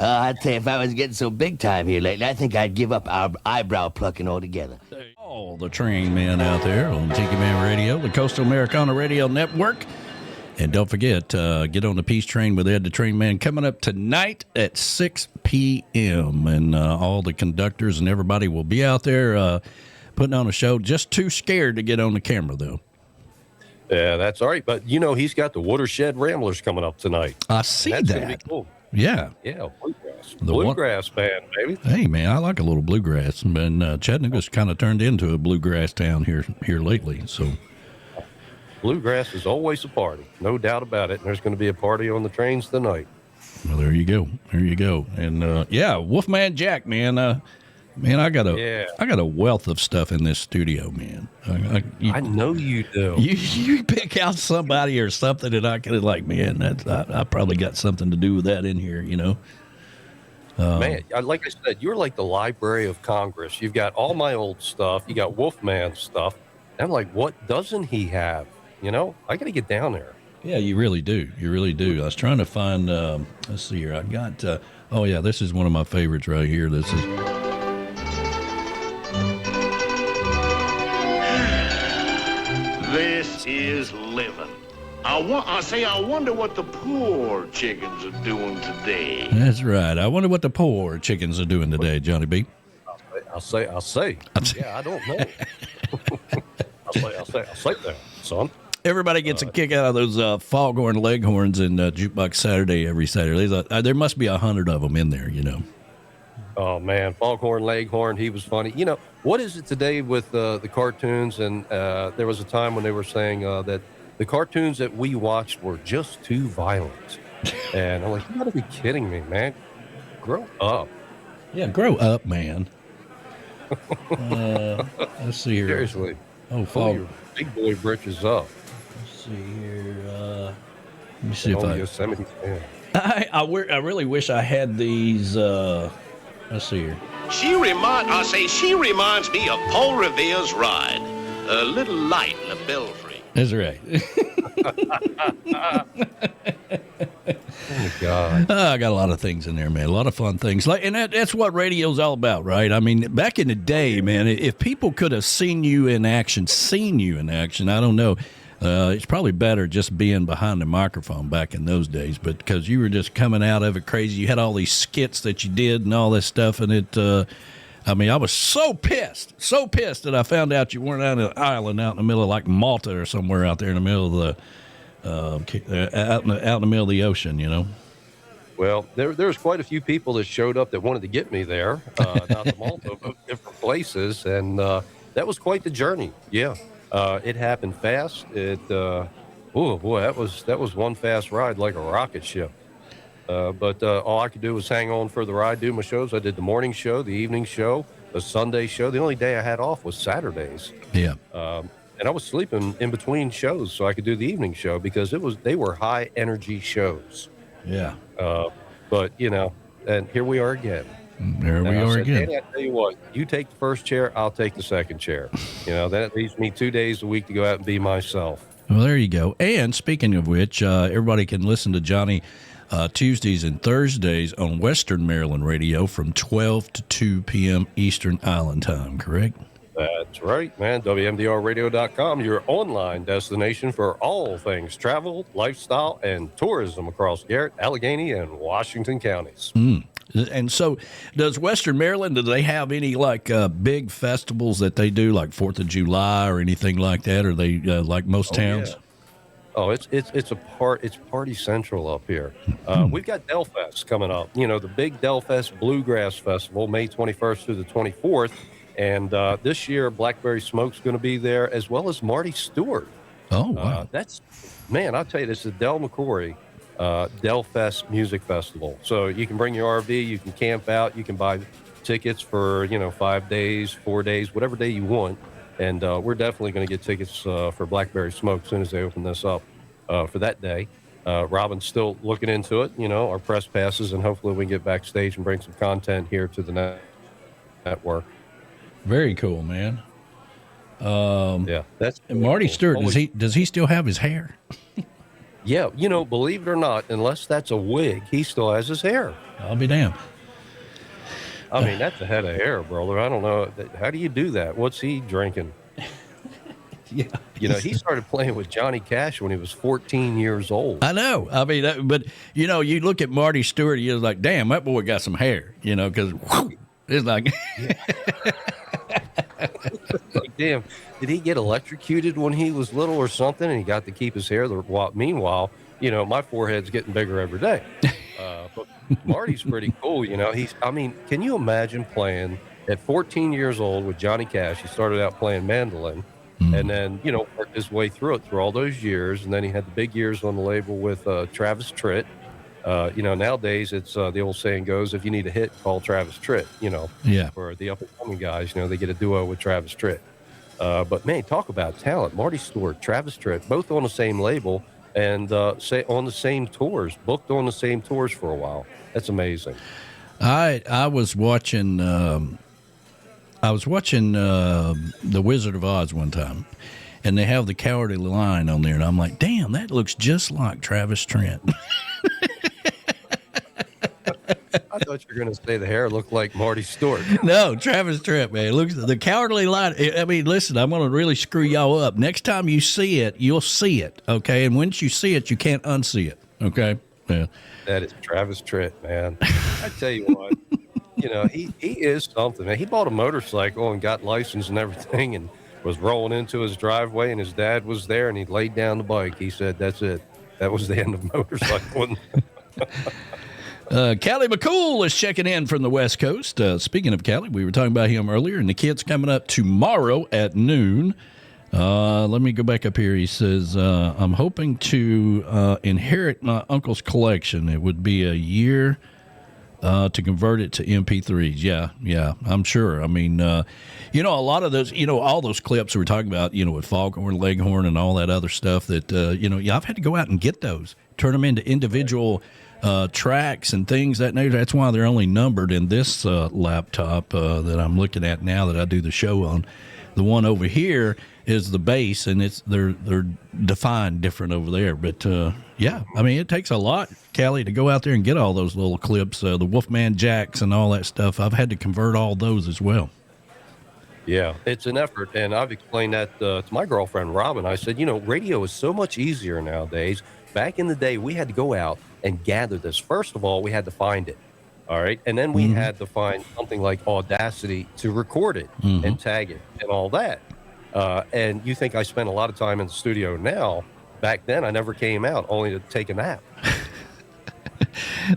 I tell you, if I was getting so big time here lately, I think I'd give up our eyebrow plucking altogether. All the train men out there on Tiki Man Radio, the Coastal Americana Radio Network. And don't forget, get on the Peace Train with Ed the Train Man coming up tonight at 6 p.m. And all the conductors and everybody will be out there putting on a show. Just too scared to get on the camera, though. Yeah, that's all right. But, he's got the Watershed Ramblers coming up tonight. I see that's that. Gonna be cool. Yeah. Yeah, bluegrass band, baby. Hey, man, I like a little bluegrass. And Chattanooga's kind of turned into a bluegrass town here lately, so... Bluegrass is always a party, no doubt about it. And there's going to be a party on the trains tonight. Well, there you go. And Wolfman Jack, man. I got a wealth of stuff in this studio, man. I know you do. You pick out somebody or something, and I could man. I probably got something to do with that in here, Man, like I said, you're like the Library of Congress. You've got all my old stuff. You got Wolfman stuff. And I'm like, what doesn't he have? I got to get down there. Yeah, you really do. I was trying to find, let's see here. I got, this is one of my favorites right here. This is living. I wonder what the poor chickens are doing today. That's right. I wonder what the poor chickens are doing today, Johnny B. I'll say. Yeah, I don't know. I'll say that, son. Everybody gets a kick out of those Foghorn Leghorns in Jukebox Saturday every Saturday. There must be 100 of them in there, Oh, man, Foghorn Leghorn, he was funny. What is it today with the cartoons? And there was a time when they were saying that the cartoons that we watched were just too violent. And I'm like, you gotta be kidding me, man. Grow up. Yeah, grow up, man. Let's see here. Seriously. Oh, pull your big boy britches up. Let's see here. Let me see if Yosemite fan. I really wish I had these. Let's see here. She reminds me of Paul Revere's ride. A little light in the belfry. That's right. Oh, God. I got a lot of things in there, man. A lot of fun things. And that's what radio's all about, right? I mean, back in the day, man, if people could have seen you in action, I don't know. It's probably better just being behind the microphone back in those days, but because you were just coming out of it crazy. You had all these skits that you did and all this stuff, and I was so pissed that I found out you weren't on an island out in the middle of like Malta or somewhere out there in the middle of the out in the middle of the ocean, Well, there's quite a few people that showed up that wanted to get me there, not to Malta, but different places, and that was quite the journey. Yeah, it happened fast. That was one fast ride like a rocket ship. But all I could do was hang on for the ride, do my shows. I did the morning show, the evening show, the Sunday show. The only day I had off was Saturdays. Yeah. And I was sleeping in between shows so I could do the evening show because they were high energy shows. Yeah. But and here we are again. There we are again. Hey, I tell you what, you take the first chair, I'll take the second chair. That leaves me 2 days a week to go out and be myself. Well, there you go. And speaking of which, everybody can listen to Johnny Tuesdays and Thursdays on Western Maryland Radio from 12 to 2 p.m. Eastern Island Time, correct? That's right, man. WMDRradio.com, your online destination for all things travel, lifestyle, and tourism across Garrett, Allegheny, and Washington counties. And so, does Western Maryland, do they have any like big festivals that they do, like 4th of July or anything like that? Or they like most towns? Yeah. Oh, it's party central up here. We've got Delfest coming up. You know, the big Delfest Bluegrass Festival, May 21st through the 24th. And this year, Blackberry Smoke's going to be there, as well as Marty Stewart. Oh, wow. I'll tell you, this is Del McCory Delfest Music Festival. So you can bring your RV, you can camp out, you can buy tickets for, 5 days, 4 days, whatever day you want. And we're definitely going to get tickets for Blackberry Smoke as soon as they open this up for that day. Robin's still looking into it, our press passes, and hopefully we can get backstage and bring some content here to the network. Very cool, man. Yeah, that's and Marty Stewart. Does he still have his hair? Yeah, believe it or not, unless that's a wig, he still has his hair. I'll be damned. I mean, that's a head of hair, brother. I don't know. How do you do that? What's he drinking? Yeah. He started playing with Johnny Cash when he was 14 years old. I know. I mean, but, you look at Marty Stewart, you're like, damn, that boy got some hair, because it's like. Like, damn, did he get electrocuted when he was little or something, and he got to keep his hair? Meanwhile, my forehead's getting bigger every day. But Marty's pretty cool, can you imagine playing at 14 years old with Johnny Cash? He started out playing mandolin, and then, worked his way through it through all those years, and then he had the big years on the label with Travis Tritt. Nowadays it's the old saying goes, if you need a hit, call Travis Tritt, Yeah. For the up and coming guys, they get a duo with Travis Tritt. But man, talk about talent. Marty Stewart, Travis Tritt, both on the same label and on the same tours, booked on the same tours for a while. That's amazing. I was watching The Wizard of Oz one time, and they have the Cowardly Lion on there, and I'm like, damn, that looks just like Travis Tritt. I thought you were going to say the hair looked like Marty Stewart. No, Travis Tritt, man. Looks the Cowardly Lion. I mean, listen, I'm going to really screw y'all up. Next time you see it, you'll see it, okay? And once you see it, you can't unsee it, okay? Yeah. That is Travis Tritt, man. I tell you what, he is something, man. He bought a motorcycle and got licensed and everything, and was rolling into his driveway, and his dad was there, and he laid down the bike. He said, that's it. That was the end of motorcycling. Callie McCool is checking in from the West Coast. Speaking of Callie, we were talking about him earlier, and the kid's coming up tomorrow at noon. Let me go back up here. He says, I'm hoping to inherit my uncle's collection. It would be a year to convert it to MP3s. Yeah, I'm sure. I mean, a lot of those, all those clips we were talking about, with Foghorn, Leghorn, and all that other stuff that, I've had to go out and get those, turn them into individual tracks and things that nature. That's why they're only numbered in this laptop that I'm looking at now that I do the show on. The one over here is the bass, and they're defined different over there. But yeah, I mean, it takes a lot, Callie, to go out there and get all those little clips, the Wolfman Jacks and all that stuff. I've had to convert all those as well. Yeah, it's an effort, and I've explained that to my girlfriend Robin. I said, radio is so much easier nowadays. Back in the day, we had to go out and gather this. First of all, we had to find it. All right. And then we had to find something like Audacity to record it and tag it and all that. And you think I spend a lot of time in the studio now. Back then, I never came out, only to take a nap.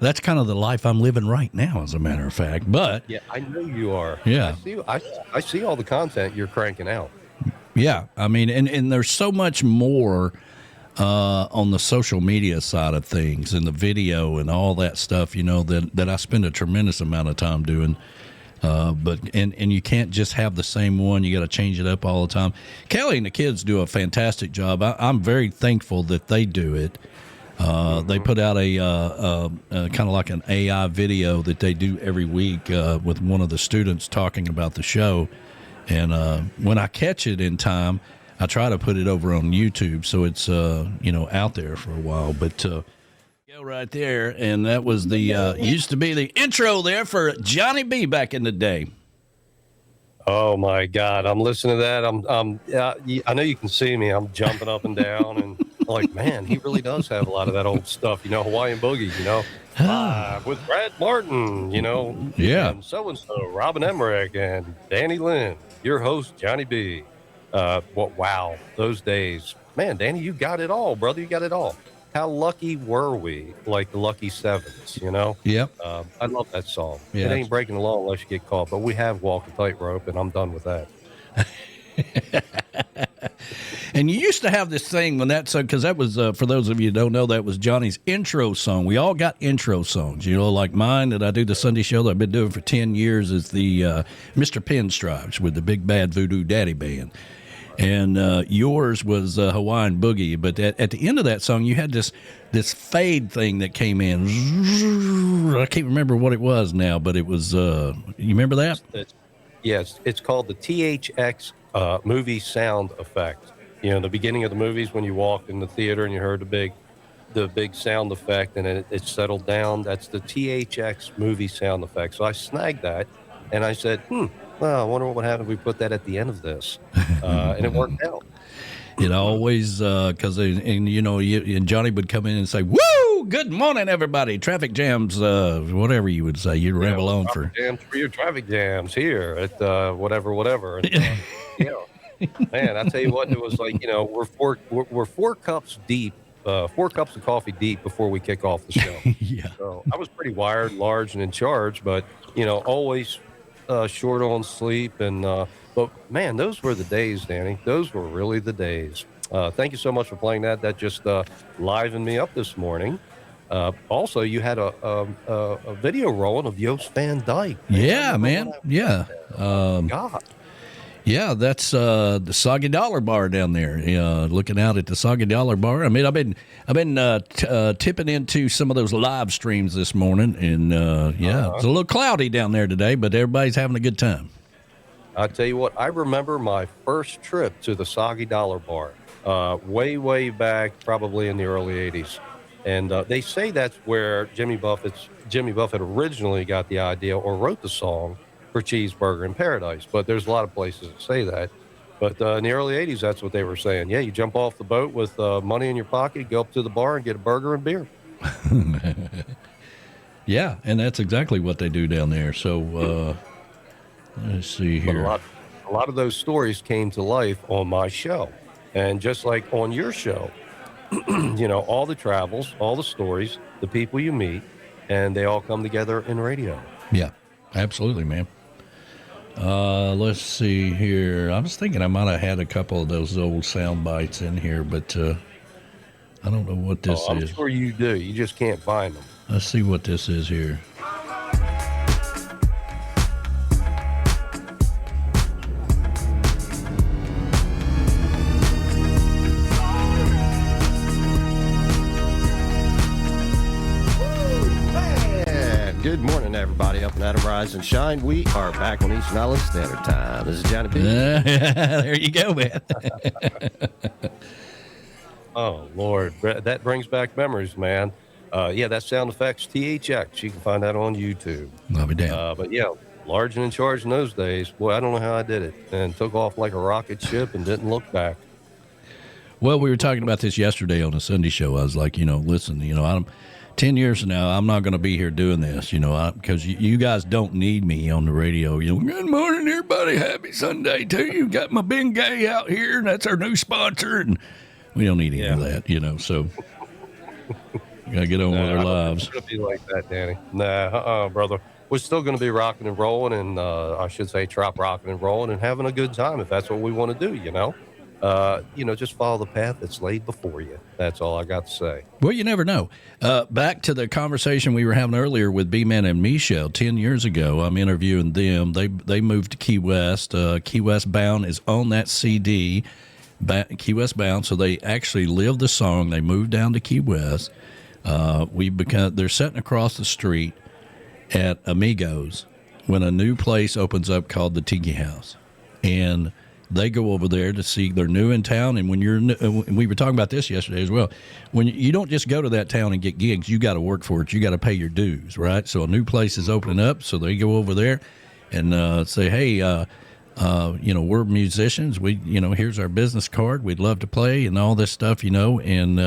That's kind of the life I'm living right now, as a matter of fact. But yeah, I know you are. Yeah. I see all the content you're cranking out. Yeah. I mean, and there's so much more on the social media side of things and the video and all that stuff, that I spend a tremendous amount of time doing. But you can't just have the same one. You got to change it up all the time. Kelly and the kids do a fantastic job. I'm very thankful that they do it. They put out a kind of like an AI video that they do every week with one of the students talking about the show. And when I catch it in time, I try to put it over on YouTube so it's out there for a while. But go right there, and that was the used to be the intro there for Johnny B back in the day. Oh my God! I'm listening to that. I know you can see me. I'm jumping up and down, and like, man, he really does have a lot of that old stuff. Hawaiian Boogie. With Brad Martin. Yeah. And so Robin Emmerich and Danny Lynn. Your host Johnny B. Wow, those days, man. Danny, you got it all, brother. You got it all. How lucky were we? Like the lucky sevens, Yep. I love that song. Yeah, it ain't breaking the law unless you get caught, but we have walked a tightrope, and I'm done with that. And you used to have this thing when that song, because that was, for those of you who don't know, that was Johnny's intro song. We all got intro songs, like mine that I do the Sunday show that I've been doing for 10 years is the Mr. Pinstripes with the Big Bad Voodoo Daddy Band. And yours was Hawaiian Boogie, but at the end of that song, you had this fade thing that came in. I can't remember what it was now, but it was. You remember that? Yes, it's called the THX movie sound effect. The beginning of the movies when you walked in the theater and you heard the big sound effect, and it settled down. That's the THX movie sound effect. So I snagged that, and I said, well, I wonder what would happen if we put that at the end of this. And it worked out. It always, because, and Johnny would come in and say, woo, good morning, everybody. Traffic jams, whatever you would say. You'd ramble on for. Jams for your traffic jams here at whatever. And, man, I tell you what, it was like, we're 4 cups deep. 4 cups of coffee deep before we kick off the show. Yeah. So I was pretty wired, large, and in charge, but, always short on sleep. And but man, those were the days, Danny. Those were really the days. Thank you so much for playing that. That just livened me up this morning. Also, you had a video rolling of Joost Van Dyke. Yeah, man. Yeah. God. Yeah, that's the Soggy Dollar Bar down there. Looking out at the Soggy Dollar Bar. I mean, I've been tipping into some of those live streams this morning, and it's a little cloudy down there today, but everybody's having a good time. I tell you what, I remember my first trip to the Soggy Dollar Bar, way back, probably in the early '80s, and they say that's where Jimmy Buffett originally got the idea or wrote the song for Cheeseburger in Paradise, but there's a lot of places that say that. But in the early '80s, that's what they were saying. Yeah, you jump off the boat with money in your pocket, go up to the bar and get a burger and beer. Yeah, and that's exactly what they do down there. So let's see here. But a lot of those stories came to life on my show. And just like on your show, all the travels, all the stories, the people you meet, and they all come together in radio. Yeah, absolutely, man. Let's see here. I was thinking I might have had a couple of those old sound bites in here, but I don't know what this is. I'm sure you do. You just can't find them. Let's see what this is here. Good morning, everybody. Up and at 'em, rise and shine. We are back on Eastern Island Standard Time. This is Johnny B. There you go, man. Oh, Lord. That brings back memories, man. That sound effects, THX. You can find that on YouTube. I'll be damned. But, yeah, large and in charge in those days. Boy, I don't know how I did it. And took off like a rocket ship and didn't look back. Well, we were talking about this yesterday on a Sunday show. I was like, listen, I'm 10 years from now, I'm not going to be here doing this, because you guys don't need me on the radio. Good morning, everybody. Happy Sunday to you. Got my Bengay out here, and that's our new sponsor. And we don't need any of that, so got to get on with our lives. It's going to be like that, Danny. Nah, brother. We're still going to be rocking and rolling, and I should say trop rocking and rolling and having a good time if that's what we want to do, just follow the path that's laid before you. That's all I got to say. Well, you never know. Back to the conversation we were having earlier with B-Man and Michelle 10 years ago. I'm interviewing them. They moved to Key West. Key West Bound is on that CD, Key West Bound. So they actually lived the song. They moved down to Key West. They're sitting across the street at Amigos when a new place opens up called the Tiki House. And they go over there to see, they're new in town, and when you're new, and we were talking about this yesterday as well, when you don't just go to that town and get gigs, you got to work for it. You got to pay your dues, right? So a new place is opening up, so they go over there and say, hey, we're musicians. Here's our business card. We'd love to play and all this stuff, and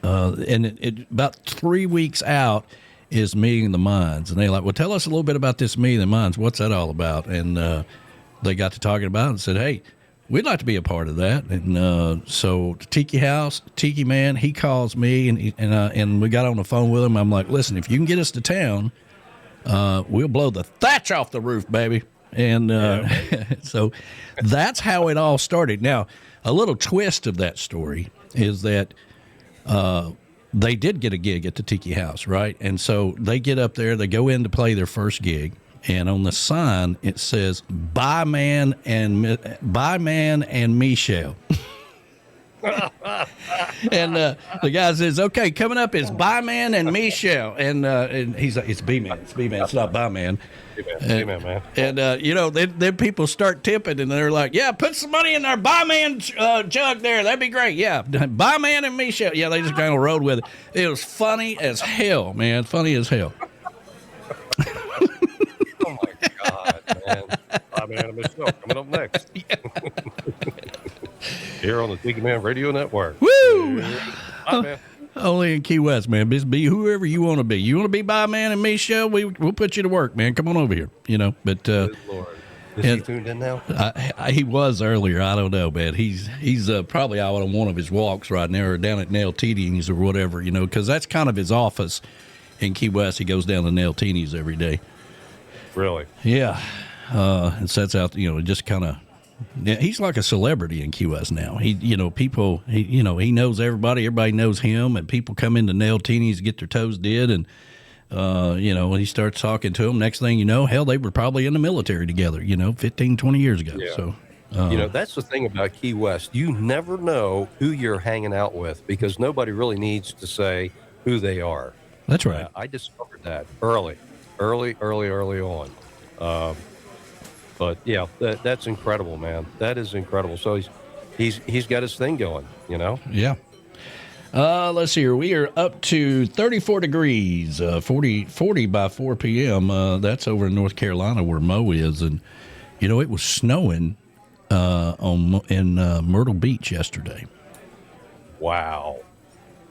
about 3 weeks out is Meeting the Minds. And they're like, well, tell us a little bit about this Meeting the Minds. What's that all about? And they got to talking about it and said, hey, we'd like to be a part of that. And so Tiki House, Tiki Man, he calls me, and we got on the phone with him. I'm like, listen, if you can get us to town, we'll blow the thatch off the roof, baby. And so that's how it all started. Now, a little twist of that story is that they did get a gig at the Tiki House, right? And so they get up there, they go in to play their first gig, and on the sign it says "Bye Man and Michelle." And the guy says, "Okay, coming up is Bye Man and Michelle," and he's like, "It's B Man, it's not Bye Man." Man. And then people start tipping, and they're like, "Yeah, put some money in our Bye Man jug there. That'd be great." Yeah, Bye Man and Michelle. Yeah, they just kind of rode with it. It was funny as hell, man. Funny as hell. Oh my God, man! Bye Man and Michelle coming up next. Here on the Tiki Man Radio Network. Woo! Bye, man. Only in Key West, man. Just be whoever you want to be. You want to be Bye Man and Michelle? We'll put you to work, man. Come on over here. But Good Lord. Is he tuned in now? He was earlier. I don't know, man. He's probably out on one of his walks right now, or down at Nail Teeny's or whatever. Because that's kind of his office in Key West. He goes down to Nail Teeny's every day. Really? Yeah, and sets out. Just kind of. Yeah, he's like a celebrity in Key West now. He knows everybody. Everybody knows him, and people come into Nail Teeny's to get their toes did, and when he starts talking to them, next thing you know, hell, they were probably in the military together, 15, 20 years ago. Yeah. So, that's the thing about Key West. You never know who you're hanging out with because nobody really needs to say who they are. That's right. I discovered that early on. But yeah, that's incredible, man. That is incredible. So he's got his thing going, Yeah. Let's see here. We are up to 34 degrees, 40 by 4 p.m. That's over in North Carolina where Mo is, and it was snowing in Myrtle Beach yesterday. Wow.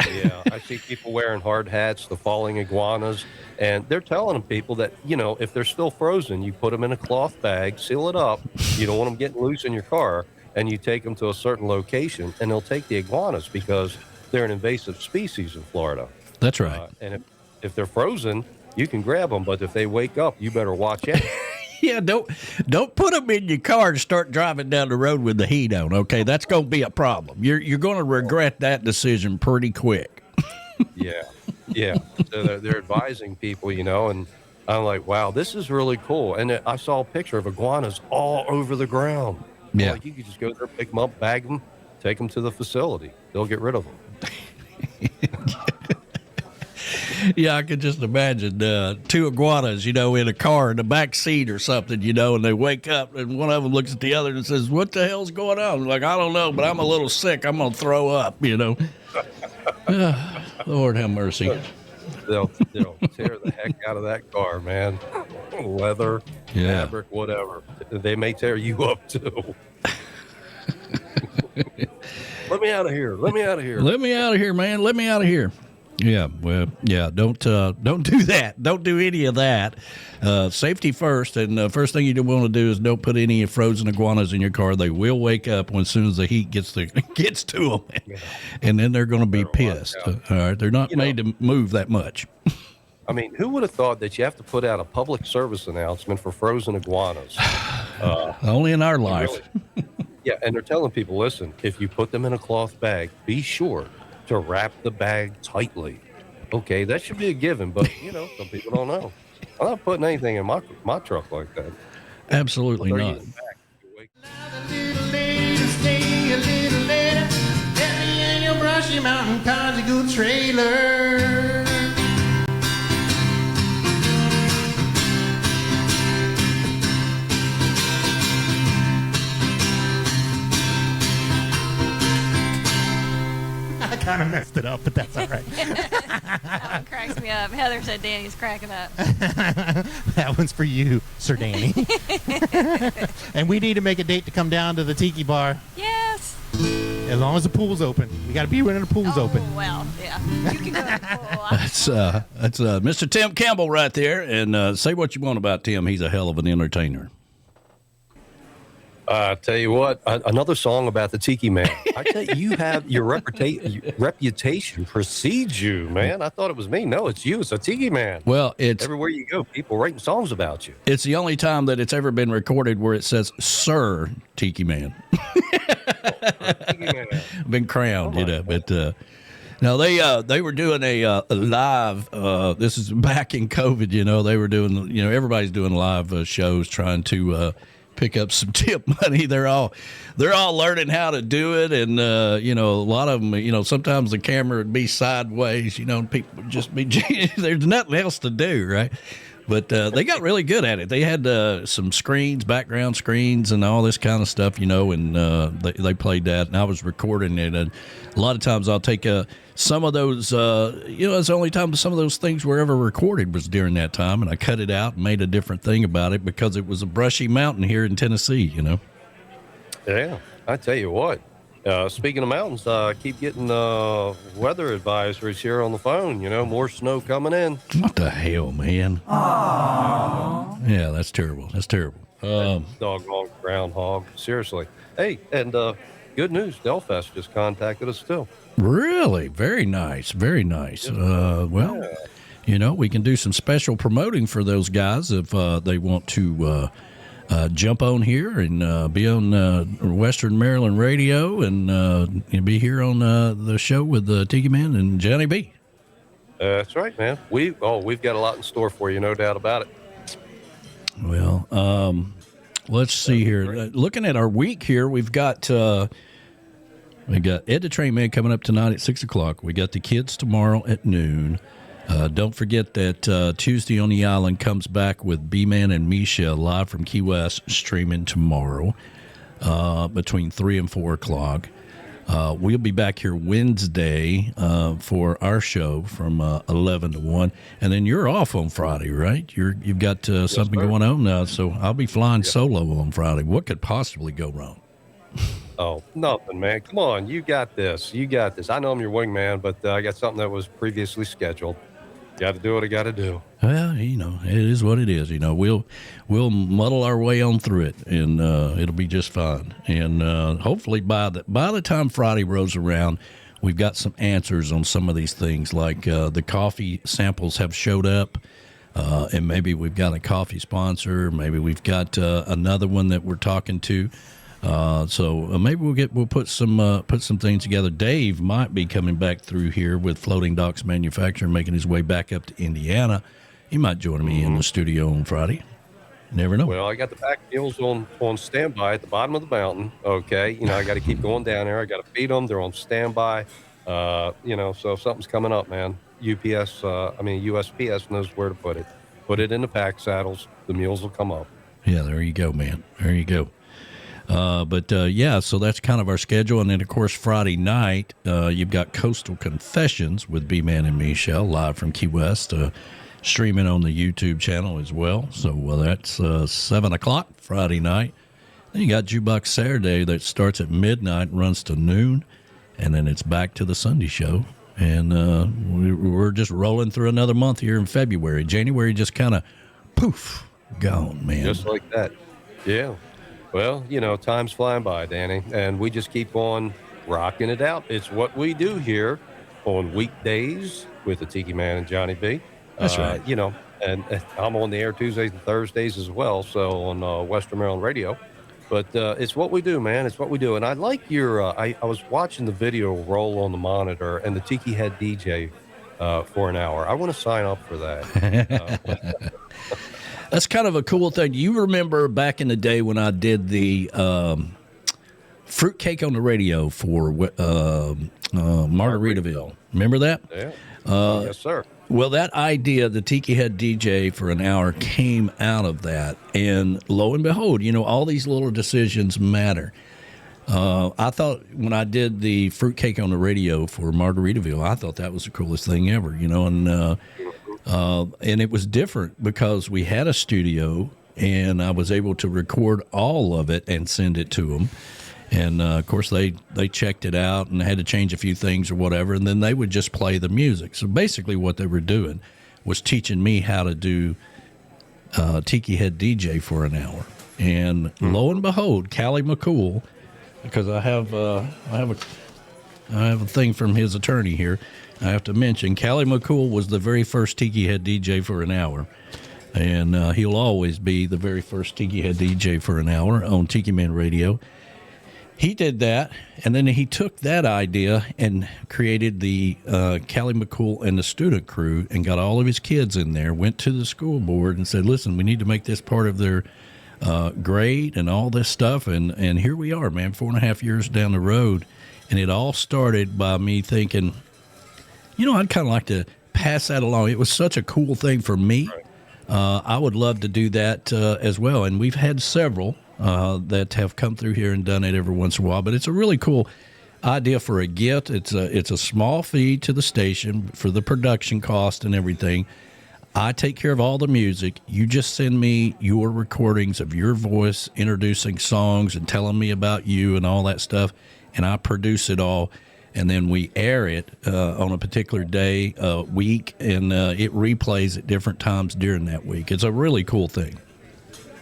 Yeah, I see people wearing hard hats, the falling iguanas, and they're telling people that, if they're still frozen, you put them in a cloth bag, seal it up. You don't want them getting loose in your car, and you take them to a certain location, and they'll take the iguanas because they're an invasive species in Florida. That's right. And if they're frozen, you can grab them, but if they wake up, you better watch out. Yeah, don't put them in your car and start driving down the road with the heat on. Okay, that's going to be a problem. You're going to regret that decision pretty quick. Yeah. So they're advising people, and I'm like, wow, this is really cool. And I saw a picture of iguanas all over the ground. Yeah, like you could just go there, pick them up, bag them, take them to the facility. They'll get rid of them. Yeah, I could just imagine two iguanas, in a car in the back seat or something, and they wake up and one of them looks at the other and says, "What the hell's going on?" I'm like, I don't know, but I'm a little sick. I'm going to throw up, Lord have mercy. They'll tear the heck out of that car, man. Leather, fabric, whatever. They may tear you up too. Let me out of here. Let me out of here. Let me out of here, man. Let me out of here. Yeah, well, yeah, don't do that. Don't do any of that. Safety first, and the first thing you don't want to do is don't put any frozen iguanas in your car. They will wake up as soon as the heat gets to them, and then they're going to be pissed. All right, they're not made to move that much. I mean, who would have thought that you have to put out a public service announcement for frozen iguanas? Only in our life. Really? Yeah, and they're telling people, listen, if you put them in a cloth bag, be sure to wrap the bag tightly. Okay, that should be a given, but some people don't know. I'm not putting anything in my truck like that. Absolutely not. Stay a little later. Let me in your brushy mountain conjugal trailer. I kind of messed it up, but that's all right. cracks me up. Heather said Danny's cracking up. That one's for you, Sir Danny. And we need to make a date to come down to the Tiki Bar. Yes. As long as the pool's open. We got to be when the pool's open. Well, yeah. You can go to the pool. That's Mr. Tim Campbell right there. And say what you want about Tim. He's a hell of an entertainer. Tell you what, another song about the Tiki Man. I tell you, you have your reputation precedes you, man. I thought it was me. No, it's you. It's a Tiki Man. Well, it's everywhere you go, people writing songs about you. It's the only time that it's ever been recorded where it says "Sir Tiki Man." Tiki Man. Been crowned, But no, they were doing a live. This is back in COVID. They were doing. Everybody's doing live shows trying to. Pick up some tip money. They're all learning how to do it, and a lot of them, sometimes the camera would be sideways, and people would just be there's nothing else to do, right? But they got really good at it. They had some screens, background screens, and all this kind of stuff, and they played that, and I was recording it. And a lot of times I'll take some of those, it's the only time some of those things were ever recorded was during that time, and I cut it out and made a different thing about it because it was a brushy mountain here in Tennessee, Yeah, I tell you what. Speaking of mountains, keep getting weather advisories here on the phone. More snow coming in. What the hell, man? Aww. Yeah, that's terrible. That's terrible. Doggone groundhog. Seriously. Hey, and good news. Delfest just contacted us too. Really? Very nice. Very nice. We can do some special promoting for those guys if they want to jump on here and be on Western Maryland Radio and be here on the show with Tiki Man and Johnny B. That's right, man. We've got a lot in store for you, no doubt about it. Well, let's see here. Looking at our week here, we got Ed the Train Man coming up tonight at 6 o'clock. We got the Kids tomorrow at noon. Don't forget that Tuesday on the Island comes back with B-Man and Misha live from Key West, streaming tomorrow between 3 and 4 o'clock. We'll be back here Wednesday for our show from 11 to 1. And then you're off on Friday, right? You've got something going on now, so I'll be flying solo on Friday. What could possibly go wrong? Oh, nothing, man. Come on. You got this. I know I'm your wingman, but I got something that was previously scheduled. Got to do what I got to do. Well, it is what it is. We'll muddle our way on through it, and it'll be just fine. And hopefully by the time Friday rolls around, we've got some answers on some of these things, like the coffee samples have showed up, and maybe we've got a coffee sponsor. Maybe we've got another one that we're talking to. So maybe we'll put some things together. Dave might be coming back through here with Floating Docks Manufacturing, making his way back up to Indiana. He might join me in the studio on Friday. Never know. Well, I got the back mules on standby at the bottom of the mountain. Okay, I got to keep going down there. I got to feed them. They're on standby. So if something's coming up, man, USPS knows where to put it. Put it in the pack saddles. The mules will come up. Yeah, there you go, man. There you go. So that's kind of our schedule. And then, of course, Friday night, you've got Coastal Confessions with B-Man and Michelle live from Key West, streaming on the YouTube channel as well. So that's 7 o'clock Friday night. Then you got Jukebox Saturday that starts at midnight, runs to noon, and then it's back to the Sunday show. And we're just rolling through another month here in February. January just kind of, poof, gone, man. Just like that. Yeah. Well, time's flying by, Danny, and we just keep on rocking it out. It's what we do here on weekdays with the Tiki Man and Johnny B. That's right. And I'm on the air Tuesdays and Thursdays as well, so on Western Maryland Radio. But it's what we do, man. It's what we do. And I like your I was watching the video roll on the monitor and the Tiki Head DJ for an hour. I want to sign up for that. That's kind of a cool thing. You remember back in the day when I did the fruitcake on the radio for Margaritaville. Remember that? Yeah. Yes, sir. Well, that idea, the Tiki Head DJ for an hour, came out of that. And lo and behold, all these little decisions matter. I thought when I did the fruitcake on the radio for Margaritaville, I thought that was the coolest thing ever, and it was different because we had a studio and I was able to record all of it and send it to them. And, of course, they checked it out and had to change a few things or whatever, and then they would just play the music. So basically what they were doing was teaching me how to do Tiki Head DJ for an hour. And lo and behold, Callie McCool, because I have a thing from his attorney here, I have to mention, Callie McCool was the very first Tiki Head DJ for an hour. And he'll always be the very first Tiki Head DJ for an hour on Tiki Man Radio. He did that, and then he took that idea and created the Callie McCool and the student crew and got all of his kids in there, went to the school board and said, listen, we need to make this part of their grade and all this stuff. And here we are, man, 4.5 years down the road. And it all started by me thinking, I'd kind of like to pass that along. It was such a cool thing for me. I would love to do that as well. And we've had several that have come through here and done it every once in a while. But it's a really cool idea for a gift. It's a small fee to the station for the production cost and everything. I take care of all the music. You just send me your recordings of your voice introducing songs and telling me about you and all that stuff, and I produce it all. And then we air it on a particular day, week, and it replays at different times during that week. It's a really cool thing.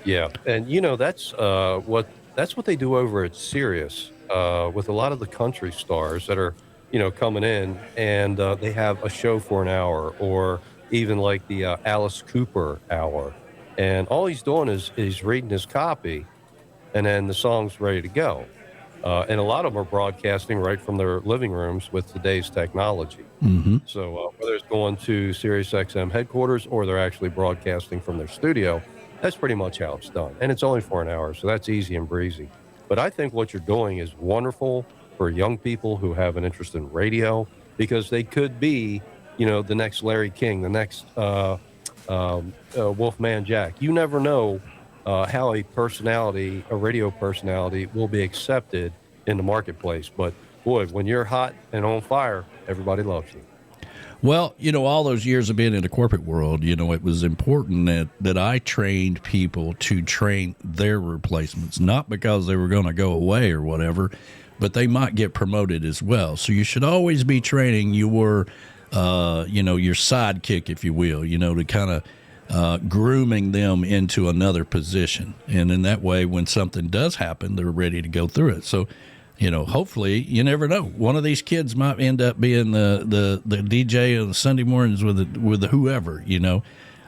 Yeah, and that's what they do over at Sirius with a lot of the country stars that are coming in, and they have a show for an hour, or even like the Alice Cooper hour, and all he's doing is reading his copy, and then the song's ready to go. And a lot of them are broadcasting right from their living rooms with today's technology. Mm-hmm. So whether it's going to Sirius XM headquarters or they're actually broadcasting from their studio, that's pretty much how it's done. And it's only for an hour, so that's easy and breezy. But I think what you're doing is wonderful for young people who have an interest in radio, because they could be, the next Larry King, the next Wolfman Jack. You never know how a radio personality will be accepted in the marketplace. But boy, when you're hot and on fire, everybody loves you. Well, all those years of being in the corporate world, it was important that I trained people to train their replacements, not because they were going to go away or whatever, but they might get promoted as well. So you should always be training your sidekick, if you will, to kind of grooming them into another position. And in that way, when something does happen, they're ready to go through it. So, hopefully, you never know. One of these kids might end up being the DJ on the Sunday mornings with the whoever,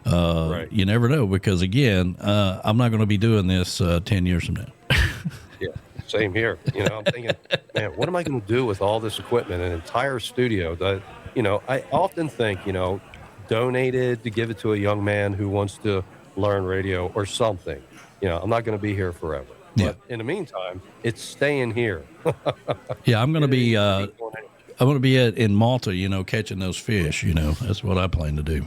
Right. You never know, because, again, I'm not going to be doing this 10 years from now. Yeah, same here. I'm thinking, man, what am I going to do with all this equipment, an entire studio that, I often think, donated to give it to a young man who wants to learn radio or something. I'm not going to be here forever. Yeah. But in the meantime, it's staying here. Yeah, I'm going to be in Malta, catching those fish. That's what I plan to do.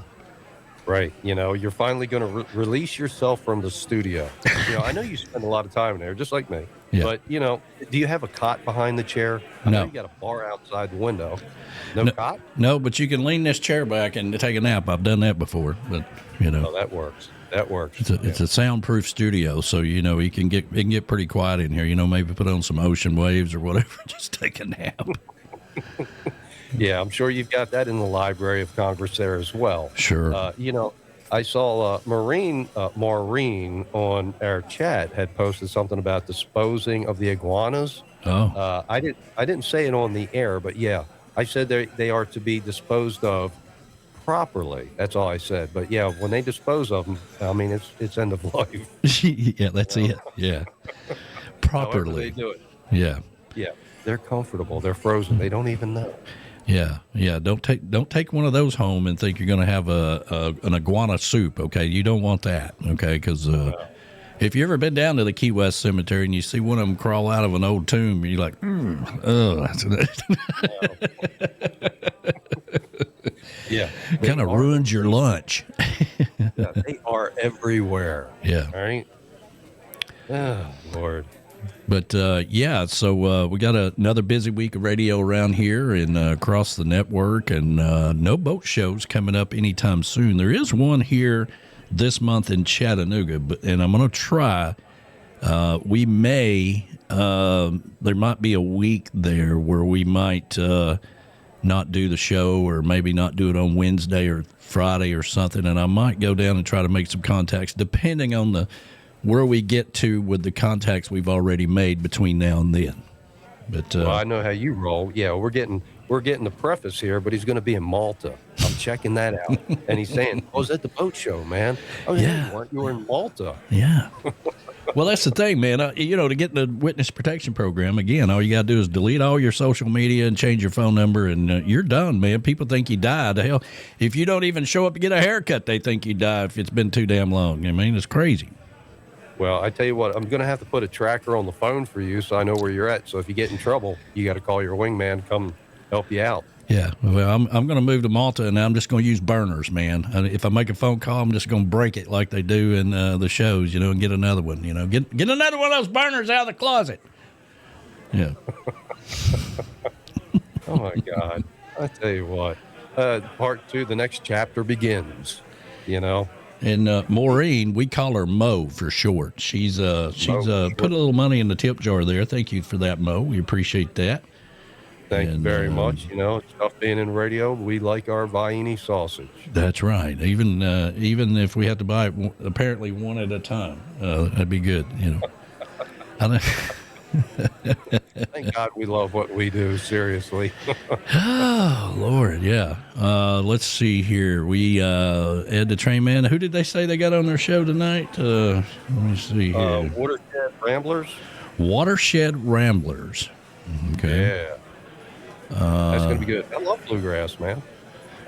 Right. You're finally going to release yourself from the studio. I know you spend a lot of time there, just like me. Yeah. But, do you have a cot behind the chair? I know you got a bar outside the window. No cot? No, but you can lean this chair back and take a nap. I've done that before, but, Oh, that works. That works. It's a soundproof studio, so it can get pretty quiet in here. Maybe put on some ocean waves or whatever. Just take a nap. Yeah, I'm sure you've got that in the Library of Congress there as well. Sure. I saw Maureen on our chat had posted something about disposing of the iguanas. Oh. I didn't say it on the air, but yeah, I said they are to be disposed of properly. That's all I said. But yeah, when they dispose of them, I mean, it's end of life. Yeah, that's it. Yeah. Properly. However they do it. Yeah. Yeah. They're comfortable. They're frozen. They don't even know. Yeah. Don't take one of those home and think you're going to have an iguana soup. Okay, you don't want that. Okay, because if you ever been down to the Key West Cemetery and you see one of them crawl out of an old tomb, you're like, Yeah, kind of ruins your lunch. Yeah, they are everywhere. Yeah. All right. Oh, Lord. But, yeah, so we got another busy week of radio around here and across the network, and no boat shows coming up anytime soon. There is one here this month in Chattanooga, and I'm going to try. We may, there might be a week there where we might not do the show, or maybe not do it on Wednesday or Friday or something, and I might go down and try to make some contacts, depending on where we get to with the contacts we've already made between now and then. But well, I know how you roll. Yeah, we're getting the preface here, but he's going to be in Malta. I'm checking that out, and he's saying, "Oh, is that the boat show, man?" Oh, yeah, you were in Malta. Yeah. Well, that's the thing, man. To get in the witness protection program, again, all you got to do is delete all your social media and change your phone number, and you're done, man. People think you died. Hell, if you don't even show up to get a haircut, they think you died if it's been too damn long. I mean, it's crazy. Well, I tell you what, I'm going to have to put a tracker on the phone for you so I know where you're at. So if you get in trouble, you got to call your wingman to come help you out. Yeah, well, I'm going to move to Malta, and I'm just going to use burners, man. If I make a phone call, I'm just going to break it like they do in the shows, and get another one. Get another one of those burners out of the closet. Yeah. Oh, my God. I tell you what, part 2, the next chapter begins, And Maureen, we call her Mo for short. She's put a little money in the tip jar there. Thank you for that, Mo. We appreciate that. Thank you very much. It's tough being in radio. We like our Vienna sausage. That's right. Even if we have to buy it, apparently one at a time, that'd be good. Thank God we love what we do. Seriously. Oh Lord, yeah. Let's see here. We Ed the Train Man. Who did they say they got on their show tonight? Let me see here. Watershed Ramblers. Watershed Ramblers. Okay. Yeah. That's gonna be good. I love bluegrass, man.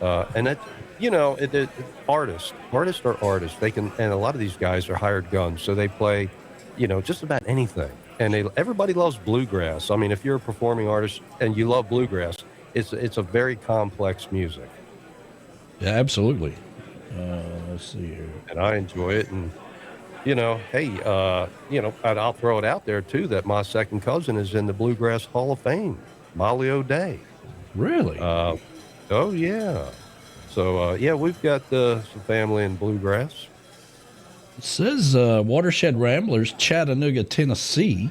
And that, artists are artists. They can, and a lot of these guys are hired guns, so they play, just about anything. And everybody loves bluegrass. I mean, if you're a performing artist and you love bluegrass, it's a very complex music. Yeah, absolutely. Let's see here. And I enjoy it. And, hey, and I'll throw it out there, too, that my second cousin is in the Bluegrass Hall of Fame, Molly O'Day. Really? Oh, yeah. So, we've got some family in bluegrass. It says Watershed Ramblers, Chattanooga, Tennessee.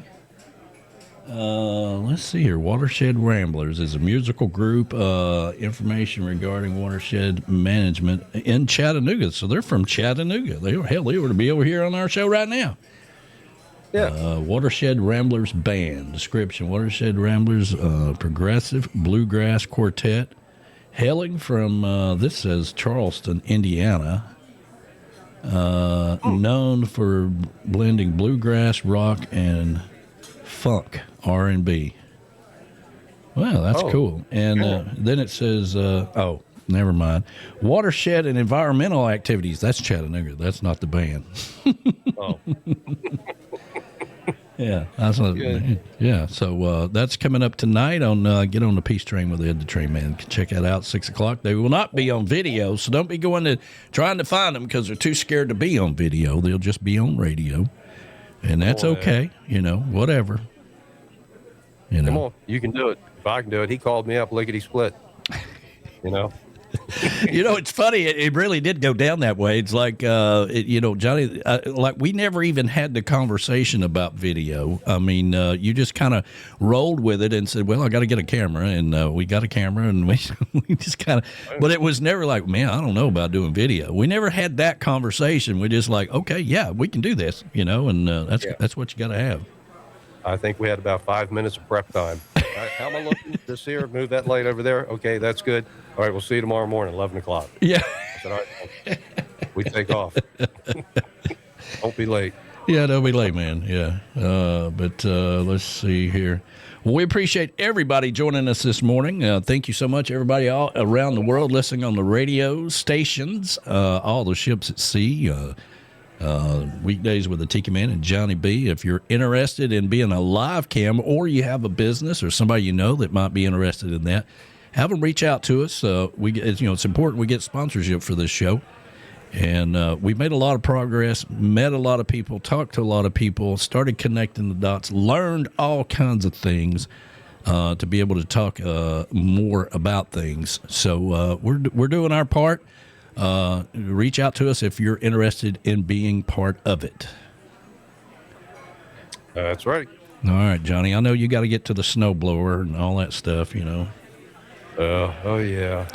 Let's see here. Watershed Ramblers is a musical group. Information regarding watershed management in Chattanooga. So they're from Chattanooga. They were to be over here on our show right now. Yeah. Watershed Ramblers Band. Description: Watershed Ramblers, progressive bluegrass quartet, hailing from this says Charleston, Indiana. Known for blending bluegrass, rock, and funk, R&B. Well, that's cool. And then it says, never mind. Watershed and environmental activities. That's Chattanooga. That's not the band. Oh. Yeah, that's yeah. So that's coming up tonight on Get on the Peace Train with Ed the Train Man. Check that out, 6 o'clock. They will not be on video, so don't be trying to find them because they're too scared to be on video. They'll just be on radio, and that's okay. Whatever. Come on, you can do it. If I can do it, he called me up lickety split. It's funny. It really did go down that way. It's like, Johnny, like we never even had the conversation about video. I mean, you just kind of rolled with it and said, well, I got to get a camera. And we got a camera and we just kind of, but it was never like, man, I don't know about doing video. We never had that conversation. We're just like, okay, yeah, we can do this, and that's what you got to have. I think we had about 5 minutes of prep time. How am I looking? This here, move that light over there. Okay, that's good. All right, we'll see you tomorrow morning, 11 o'clock. Yeah. I said, all right, we take off. Don't be late. Yeah, don't be late, man. Yeah. But let's see here. Well, we appreciate everybody joining us this morning. Thank you so much, everybody all around the world listening on the radio stations, all the ships at sea, Weekdays with the Tiki Man and Johnny B. If you're interested in being a live cam or you have a business or somebody that might be interested in that, have them reach out to us. It's important we get sponsorship for this show. And we made a lot of progress, met a lot of people, talked to a lot of people, started connecting the dots, learned all kinds of things to be able to talk more about things. So we're doing our part. Reach out to us if you're interested in being part of it. That's right. All right, Johnny. I know you got to get to the snowblower and all that stuff, you know. Oh, yeah.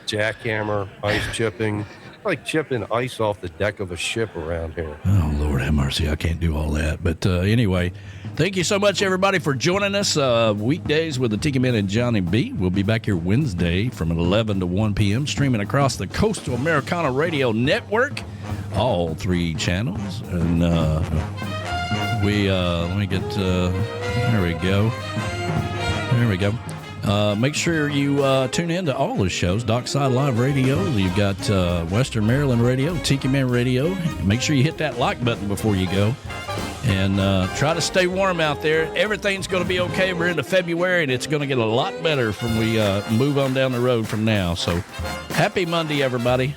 Jackhammer, ice chipping. Like chipping ice off the deck of a ship around here. Oh, Lord have mercy. I can't do all that. But anyway, thank you so much, everybody, for joining us. Weekdays with the Tiki Man and Johnny B. We'll be back here Wednesday from 11 to 1 p.m., streaming across the Coastal Americana Radio Network, all 3 channels. And let me get, there we go. There we go. Make sure you tune in to all the shows. Dockside Live Radio. You've got Western Maryland Radio, Tiki Man Radio. Make sure you hit that like button before you go. And try to stay warm out there. Everything's going to be okay. We're into February, and it's going to get a lot better from we move on down the road from now. So happy Monday, everybody.